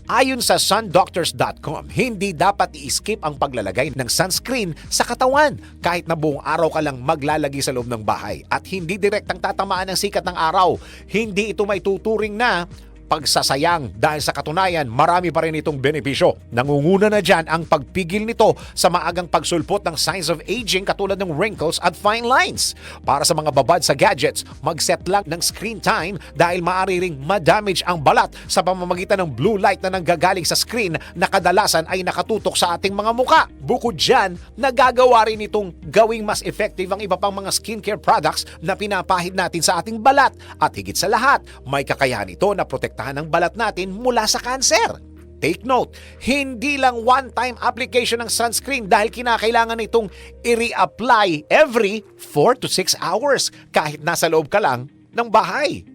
S3: Ayon sa sundoctors.com, hindi dapat i-skip ang paglalagay ng sunscreen sa katawan kahit na buong araw ka lang maglalagay sa loob ng bahay at hindi direktang tatamaan ng sikat ng araw. Hindi ito may tuturing na pagsasayang dahil sa katunayan marami pa rin itong benepisyo. Nangunguna na dyan ang pagpigil nito sa maagang pagsulpot ng signs of aging katulad ng wrinkles at fine lines. Para sa mga babad sa gadgets, mag-set lang ng screen time dahil maaari ring madamage ang balat sa pamamagitan ng blue light na nanggagaling sa screen na kadalasan ay nakatutok sa ating mga muka. Bukod dyan, nagagawa rin itong gawing mas effective ang iba pang mga skincare products na pinapahid natin sa ating balat. At higit sa lahat, may kakayahan ito na protektahan ang balat natin mula sa kanser. Take note, hindi lang one-time application ng sunscreen dahil kinakailangan itong i-reapply every 4 to 6 hours kahit nasa loob ka lang ng bahay.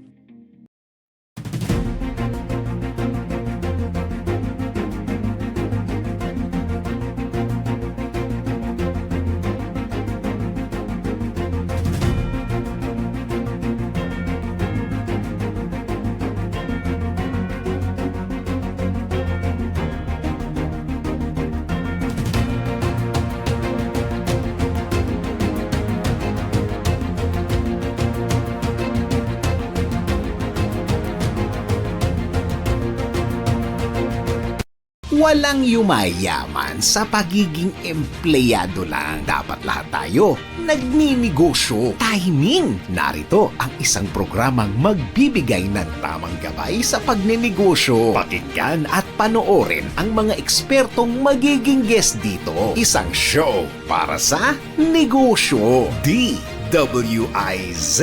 S6: Walang yumayaman sa pagiging empleyado lang. Dapat lahat tayo nagninegosyo. Timing! Narito ang isang programang magbibigay ng tamang gabay sa pagnenegosyo. Pakinggan at panoorin ang mga ekspertong magiging guest dito. Isang show para sa negosyo. DWIZ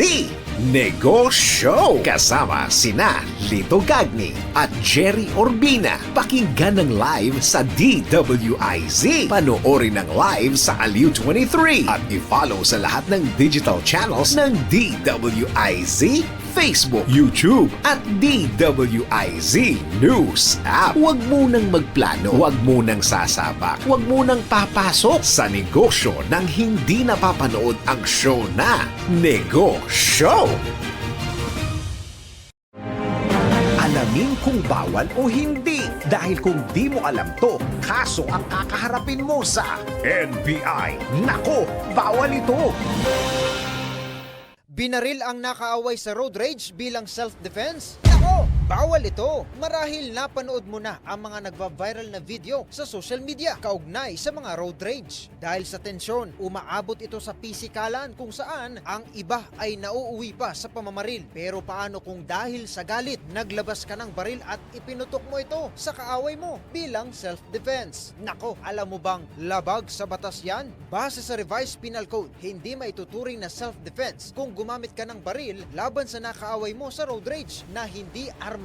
S6: Negosyo! Kasama sina Lito Gagni at Jerry Orbina. Pakinggan ng live sa DWIZ. Panoorin ng live sa Aliw 23. At i-follow sa lahat ng digital channels ng DWIZ, Facebook, YouTube at DWIZ News App. Huwag munang magplano, huwag munang sasabak, huwag munang papasok sa negosyo nang hindi napapanood ang show na Negosyo. Alamin kung bawal o hindi dahil kung di mo alam to, kaso ang kakaharapin mo sa NBI. Nako, bawal ito!
S4: Binaril ang nakaaway sa road rage bilang self-defense? Nako, bawal ito. Marahil napanood mo na ang mga nagva-viral na video sa social media kaugnay sa mga road rage. Dahil sa tensyon, umaabot ito sa pisikalan kung saan ang iba ay nauuwi pa sa pamamaril. Pero paano kung dahil sa galit, naglabas ka ng baril at ipinutok mo ito sa kaaway mo bilang self-defense? Nako, alam mo bang labag sa batas yan? Base sa Revised Penal Code, hindi maituturing na self-defense kung gumamit ka ng baril laban sa nakaaway mo sa road rage na hindi armado.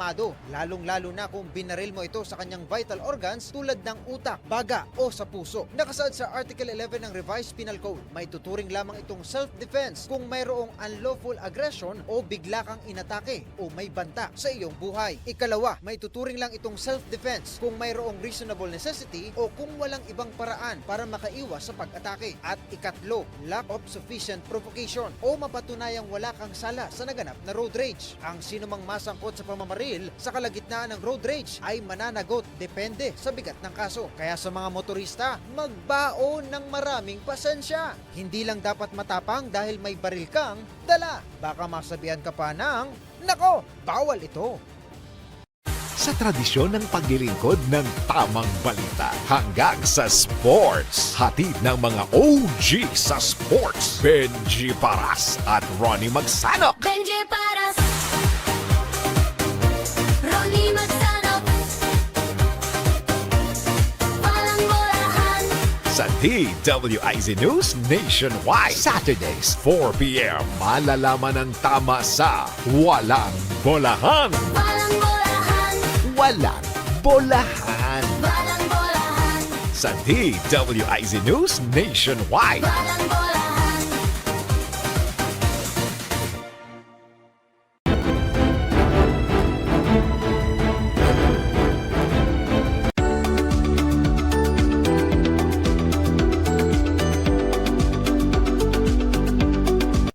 S4: Lalong-lalo na kung binaril mo ito sa kanyang vital organs tulad ng utak, baga o sa puso. Nakasaad sa Article 11 ng Revised Penal Code, may tuturing lamang itong self-defense kung mayroong unlawful aggression o bigla kang inatake o may banta sa iyong buhay. Ikalawa, may tuturing lang itong self-defense kung mayroong reasonable necessity o kung walang ibang paraan para makaiwas sa pag-atake. At ikatlo, lack of sufficient provocation o mapatunayang wala kang sala sa naganap na road rage. Ang sinumang masangkot sa pamamaril sa kalagitnaan ng road rage ay mananagot depende sa bigat ng kaso. Kaya sa mga motorista, magbaon ng maraming pasensya. Hindi lang dapat matapang dahil may baril kang dala. Baka masabihan ka pa ng, nako, bawal ito.
S6: Sa tradisyon ng paglilingkod ng tamang balita hanggang sa sports. Hatid ng mga OG sa sports. Benji Paras at Ronnie Magsanok.
S8: Benji Paras, Ronnie Magsanok, walang bolahan.
S6: Sa DWIZ News Nationwide. Saturdays, 4 p.m. Malalaman ang tama sa Walang Bolahan.
S8: Walang bolahan,
S6: Walang Bolahan.
S8: walang bolahan,
S6: Sa DWIZ News Nationwide.
S8: walang bolahan.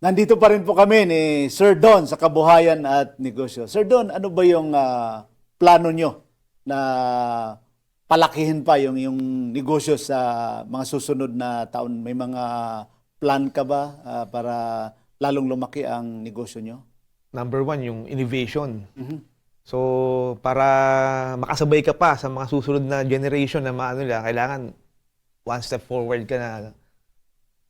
S1: Nandito pa rin po kami ni Sir Don sa Kabuhayan at Negosyo. Sir Don, ano ba yung plano nyo na palakihin pa yung negosyo sa mga susunod na taon? May mga plan ka ba para lalong lumaki ang negosyo nyo?
S2: Number one, yung innovation.
S1: Mhm.
S2: So, para makasabay ka pa sa mga susunod na generation na maano nila, kailangan one step forward ka na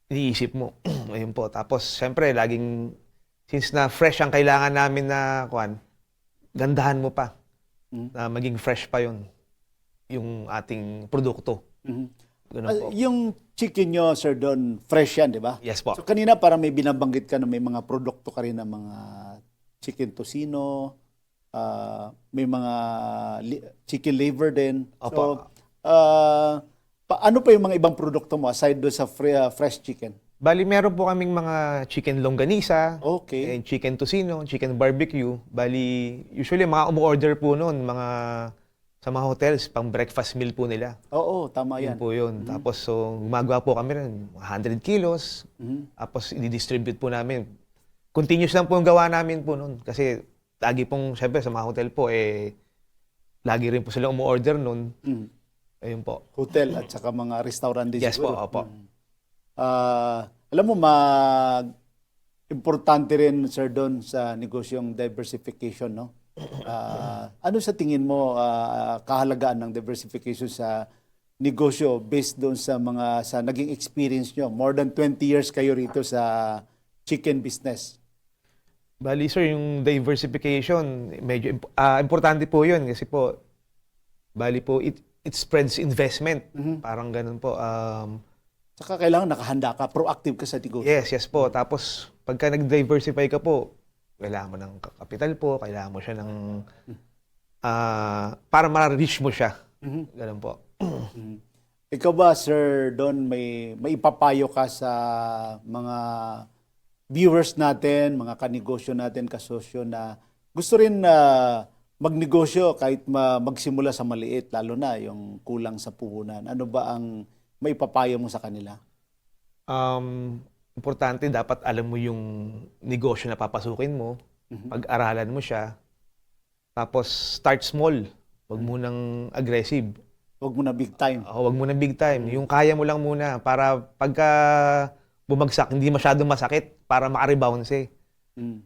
S2: iniisip mo. Ayun po. Tapos, syempre, laging, since na fresh ang kailangan namin na, gandahan mo pa. Na maging fresh pa yun. Yung ating produkto.
S1: Mhm.
S2: Ganun po.
S1: Yung chicken nyo, Sir Don, fresh yan, di ba?
S2: Yes po.
S1: So kanina para may binabanggit ka na may mga produkto ka rin na mga chicken tocino, may mga chicken liver din.
S2: Opo.
S1: So, ano pa yung mga ibang produkto mo aside doon sa fresh chicken?
S2: Bali, meron po kaming mga chicken longganisa,
S1: Okay.
S2: and chicken tocino, chicken barbecue. Bali, usually mga umu-order po noon, sa mga hotels, pang breakfast meal po nila.
S1: Oo, tama
S2: Yun
S1: yan.
S2: po yun. Tapos, so, gumagawa po kami rin, 100 kilos. Tapos, i-distribute po namin. Continuous lang po ang gawa namin po noon. Kasi, lagi pong, syempre, sa mga hotel po, lagi rin po sila umu-order noon.
S1: Mhm.
S2: Ayun po.
S1: Hotel at saka mga restaurant din
S2: Yes po,
S1: siguro.
S2: opo.
S1: Alam mo, importante rin, Sir Don, sa negosyong diversification, no? Ano sa tingin mo kahalagaan ng diversification sa negosyo based doon sa naging experience nyo? More than 20 years kayo rito sa chicken business.
S2: Bali, sir, yung diversification, medyo importante po yun kasi po, bali po, it spreads investment. Parang ganun po.
S1: Saka kailangan nakahanda ka, proactive ka sa negosyo.
S2: Yes po. Tapos, pagka nag-diversify ka po, kailangan mo ng kapital po, kailangan mo siya ng, para ma-reach mo siya. Ganun po.
S1: Ikaw ba, Sir Don, may ipapayo ka sa mga viewers natin, mga kanegosyo natin, kasosyo na gusto rin magnegosyo kahit magsimula sa maliit, lalo na yung kulang sa puhunan. Ano ba ang maipapayo mo sa kanila?
S2: Importante, dapat alam mo yung negosyo na papasukin mo, pag-aralan mo siya, tapos start small, wag mo nang aggressive.
S1: Huwag mo na big time.
S2: Wag mo nang big time. Yung kaya mo lang muna para pagka bumagsak, hindi masyadong masakit para maka-rebound siya.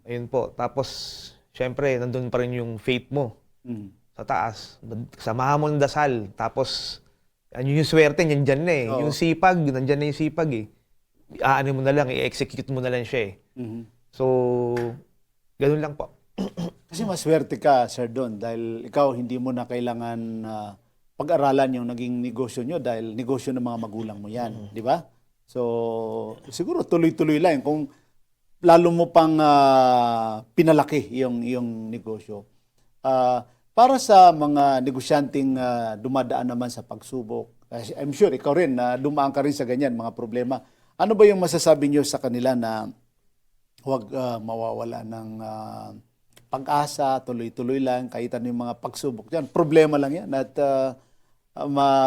S2: Ayun po. Tapos, syempre, nandun pa rin yung faith mo
S1: Mhm.
S2: sa taas. Samahan mo ng dasal. Tapos, yung swerte, nandyan na eh.
S1: Oo.
S2: Yung sipag, nandyan na yung sipag eh. Aano mo na lang, i-execute mo na lang siya eh.
S1: Mhm.
S2: So, ganun lang po.
S1: Kasi maswerte ka, Sir Don, dahil ikaw hindi mo na kailangan pag-aralan yung naging negosyo nyo dahil negosyo ng mga magulang mo yan, di ba? So, siguro tuloy-tuloy lang kung lalo mo pang pinalaki yung negosyo. Para sa mga negosyanteng dumadaan naman sa pagsubok, I'm sure ikaw rin na dumaan ka rin sa ganyan, mga problema. Ano ba yung masasabi nyo sa kanila na huwag mawawala ng pag-asa, tuloy-tuloy lang, kahit ano yung mga pagsubok dyan. Problema lang yan at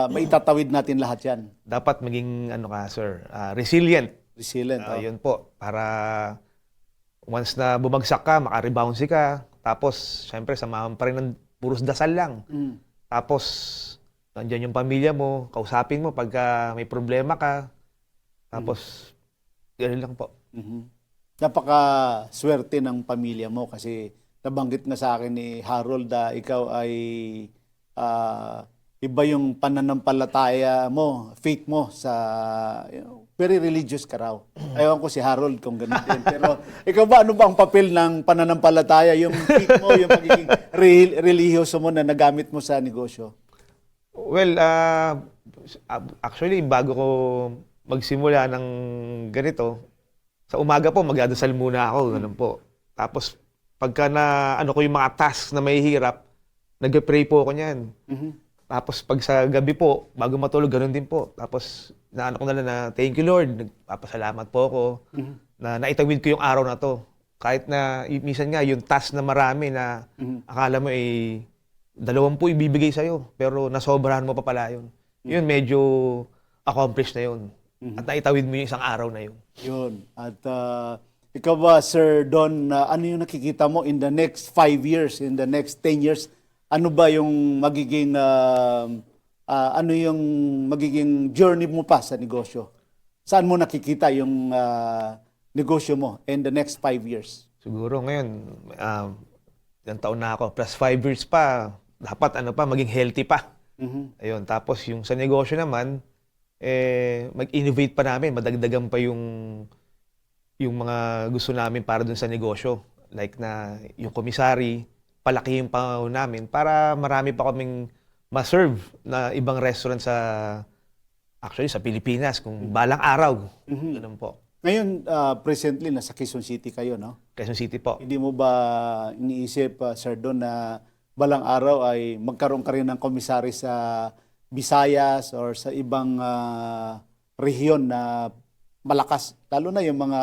S1: maitatawid natin lahat yan.
S2: Dapat maging, ano ka, sir, resilient.
S1: Resilient.
S2: Yun po, para once na bumagsak ka, makarebound ka. Tapos, syempre, samahan pa rin ng puros dasal lang.
S1: Mm.
S2: Tapos, nandiyan yung pamilya mo, kausapin mo pagka may problema ka. Tapos, gano'n lang po.
S1: Mhm. Napaka-swerte ng pamilya mo kasi nabanggit nga sa akin ni Harold na ikaw ay iba yung pananampalataya mo, faith mo sa very religious ka raw. Ewan ko si Harold kung ganun din. Pero ikaw ba, ano ba ang papel ng pananampalataya? Yung faith mo, yung pagiging religyoso mo na nagamit mo sa negosyo?
S2: Well, actually, bago ko magsimula ng ganito, sa umaga po, magdadasal muna ako, ganun po. Tapos, pagka na, ano ko yung mga tasks na may hirap, nag-pray po ako niyan.
S1: Mhm.
S2: Tapos, pag sa gabi po, bago matulog, ganun din po. Tapos, naano ko na lang na, thank you Lord, nagpapasalamat po ako, na naitawid ko yung araw na to. Kahit na, minsan nga, yung task na marami na akala mo eh, 20 ibibigay sa'yo, pero nasobrahan mo pa pala yun. Yun, medyo accomplished na yun. At naitawid mo yung isang araw na yun.
S1: Yun. At ikaw ba, Sir Don, ano yung nakikita mo in the next 5 years, in the next 10 years? Ano ba yung magiging magiging journey mo pa sa negosyo? Saan mo nakikita yung negosyo mo in the next 5 years?
S2: Siguro ngayon, ilang taon na ako, plus 5 years pa, dapat maging healthy pa.
S1: Mhm.
S2: Ayun, tapos yung sa negosyo naman, mag-innovate pa namin, madagdagan pa yung mga gusto namin para dun sa negosyo. Like na yung commissary, palakihin pa namin para marami pa kaming ma-serve na ibang restaurant actually sa Pilipinas, kung balang araw. Ganun po.
S1: Ngayon, presently, nasa Quezon City kayo, no?
S2: Quezon City po.
S1: Hindi mo ba iniisip, Sir Don, na balang araw ay magkaroon ka rin ng komisary sa Visayas or sa ibang rehiyon na malakas, lalo na yung mga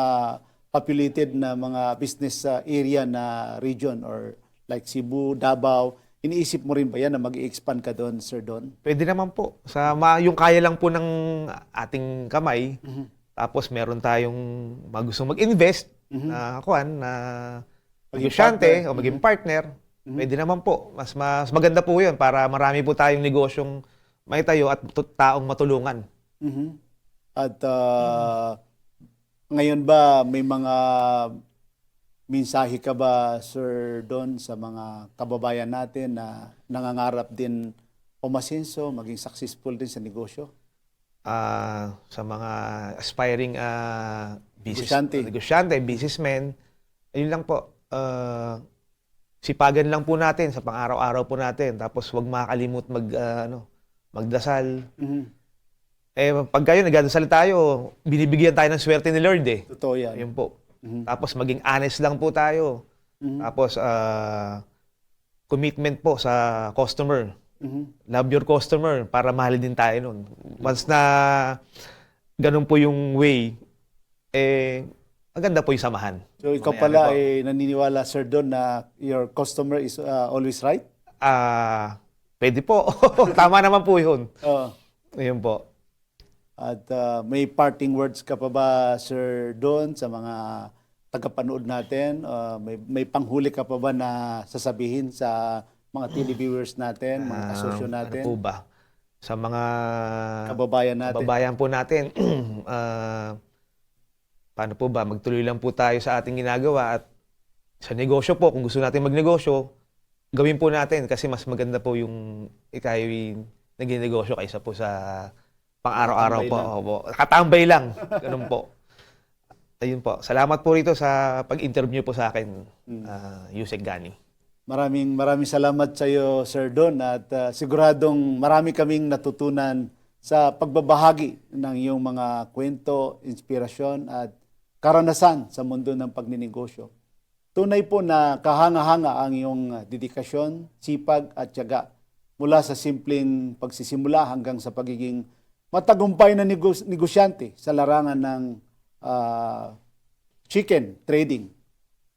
S1: populated na mga business area na region or like Cebu, Davao, iniisip mo rin ba yan na mag-i-expand ka doon, Sir Don?
S2: Pwede naman po. Yung kaya lang po ng ating kamay, tapos meron tayong gustong mag-invest na
S1: Maging
S2: negosyante
S1: partner.
S2: o maging partner. Pwede naman po. Mas maganda po yun para marami po tayong negosyong may tayo at taong matulungan.
S1: Mhm. At ngayon ba may mga mensahe ka ba, Sir Don, sa mga kababayan natin na nangangarap din umasenso, maging successful din sa negosyo?
S2: Sa mga aspiring
S1: Negosyante.
S2: negosyante, businessmen, ayun lang po. Sipagan lang po natin sa pang-araw-araw po natin. Tapos huwag makakalimut magdasal.
S1: Mhm.
S2: Pag kayo nagdadasal tayo, binibigyan tayo ng swerte ni Lord eh.
S1: Totoo yan.
S2: Ayun po. Tapos maging honest lang po tayo. Tapos commitment po sa customer. Love your customer para mahalin din tayo nun. Once na ganun po yung way, maganda po yung samahan.
S1: So ikaw
S2: Mangyayari
S1: pala
S2: po.
S1: ay naniniwala, Sir Don, na your customer is always right?
S2: Pwede po. Tama naman po yun.
S1: Oo.
S2: Ayun po.
S1: At may parting words ka pa ba, Sir Don, sa mga tagapanood natin? May panghuli ka pa ba na sasabihin sa mga televiewers natin, mga kasosyo natin,
S2: Ano po ba? Sa mga
S1: kababayan natin?
S2: kababayan po natin, paano po ba? Magtuloy lang po tayo sa ating ginagawa at sa negosyo po, kung gusto natin magnegosyo, gawin po natin kasi mas maganda po yung tayo naging-negosyo kaysa po sa pang-araw-araw po.
S1: Nakatambay
S2: Opo. Nakatambay lang. Ganun po. Ayun po. Salamat po rito sa pag-interview po sa akin, Yusek Gani.
S1: Maraming salamat sa iyo, Sir Don, at siguradong marami kaming natutunan sa pagbabahagi ng iyong mga kwento, inspirasyon at karanasan sa mundo ng pagninegosyo. Tunay po na kahanga-hanga ang iyong dedikasyon, sipag at tiyaga mula sa simpleng pagsisimula hanggang sa pagiging matagumpay na negosyante sa larangan ng chicken trading.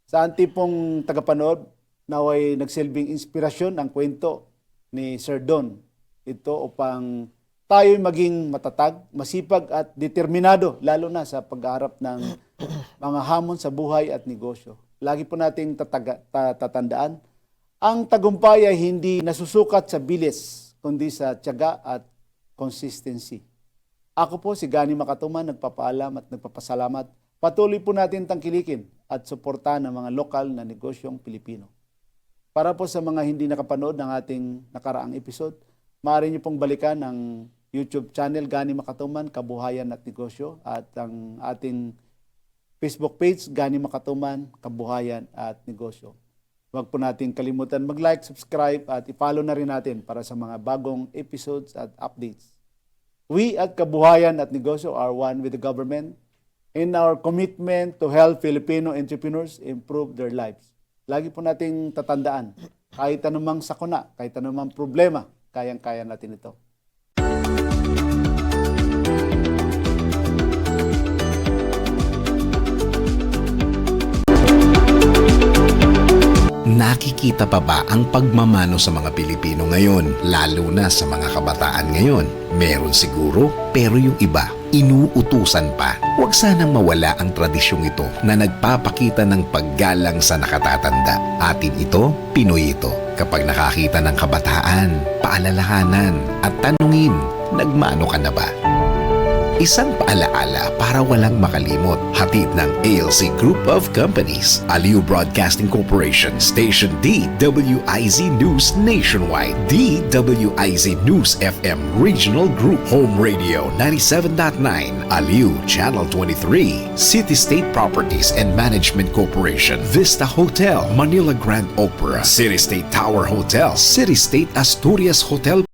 S1: Sa antipong tagapanood, naway nagsilbing inspirasyon ang kwento ni Sir Don. Ito upang tayo'y maging matatag, masipag at determinado, lalo na sa pag-aharap ng mga hamon sa buhay at negosyo. Lagi po nating tatandaan, ang tagumpay ay hindi nasusukat sa bilis, kundi sa tiyaga at consistency. Ako po si Gani Makatuman, nagpapaalam at nagpapasalamat. Patuloy po natin tangkilikin at suportahan ang mga lokal na negosyong Pilipino. Para po sa mga hindi nakapanood ng ating nakaraang episode, maaari niyo pong balikan ang YouTube channel Gani Makatuman, Kabuhayan at Negosyo, at ang ating Facebook page Gani Makatuman, Kabuhayan at Negosyo. Huwag po natin kalimutan mag-like, subscribe at i-follow na rin natin para sa mga bagong episodes at updates. We at Kabuhayan at Negosyo are one with the government in our commitment to help Filipino entrepreneurs improve their lives. Lagi po nating tatandaan, kahit anumang sakuna, kahit anumang problema, kayang-kaya natin ito.
S6: Nakikita pa ba ang pagmamano sa mga Pilipino ngayon, lalo na sa mga kabataan ngayon? Meron siguro, pero yung iba, inuutusan pa. Huwag sanang mawala ang tradisyong ito na nagpapakita ng paggalang sa nakatatanda. Atin ito, Pinoy ito. Kapag nakakita ng kabataan, paalalahanan at tanungin, nagmano ka na ba? Isang paalaala para walang makalimot. Hatid ng ALC Group of Companies, Aliw Broadcasting Corporation, Station DWIZ News Nationwide, DWIZ News FM Regional Group, Home Radio 97.9, Aliw Channel 23, City State Properties and Management Corporation, Vista Hotel, Manila Grand Opera, City State Tower Hotel, City State Asturias Hotel,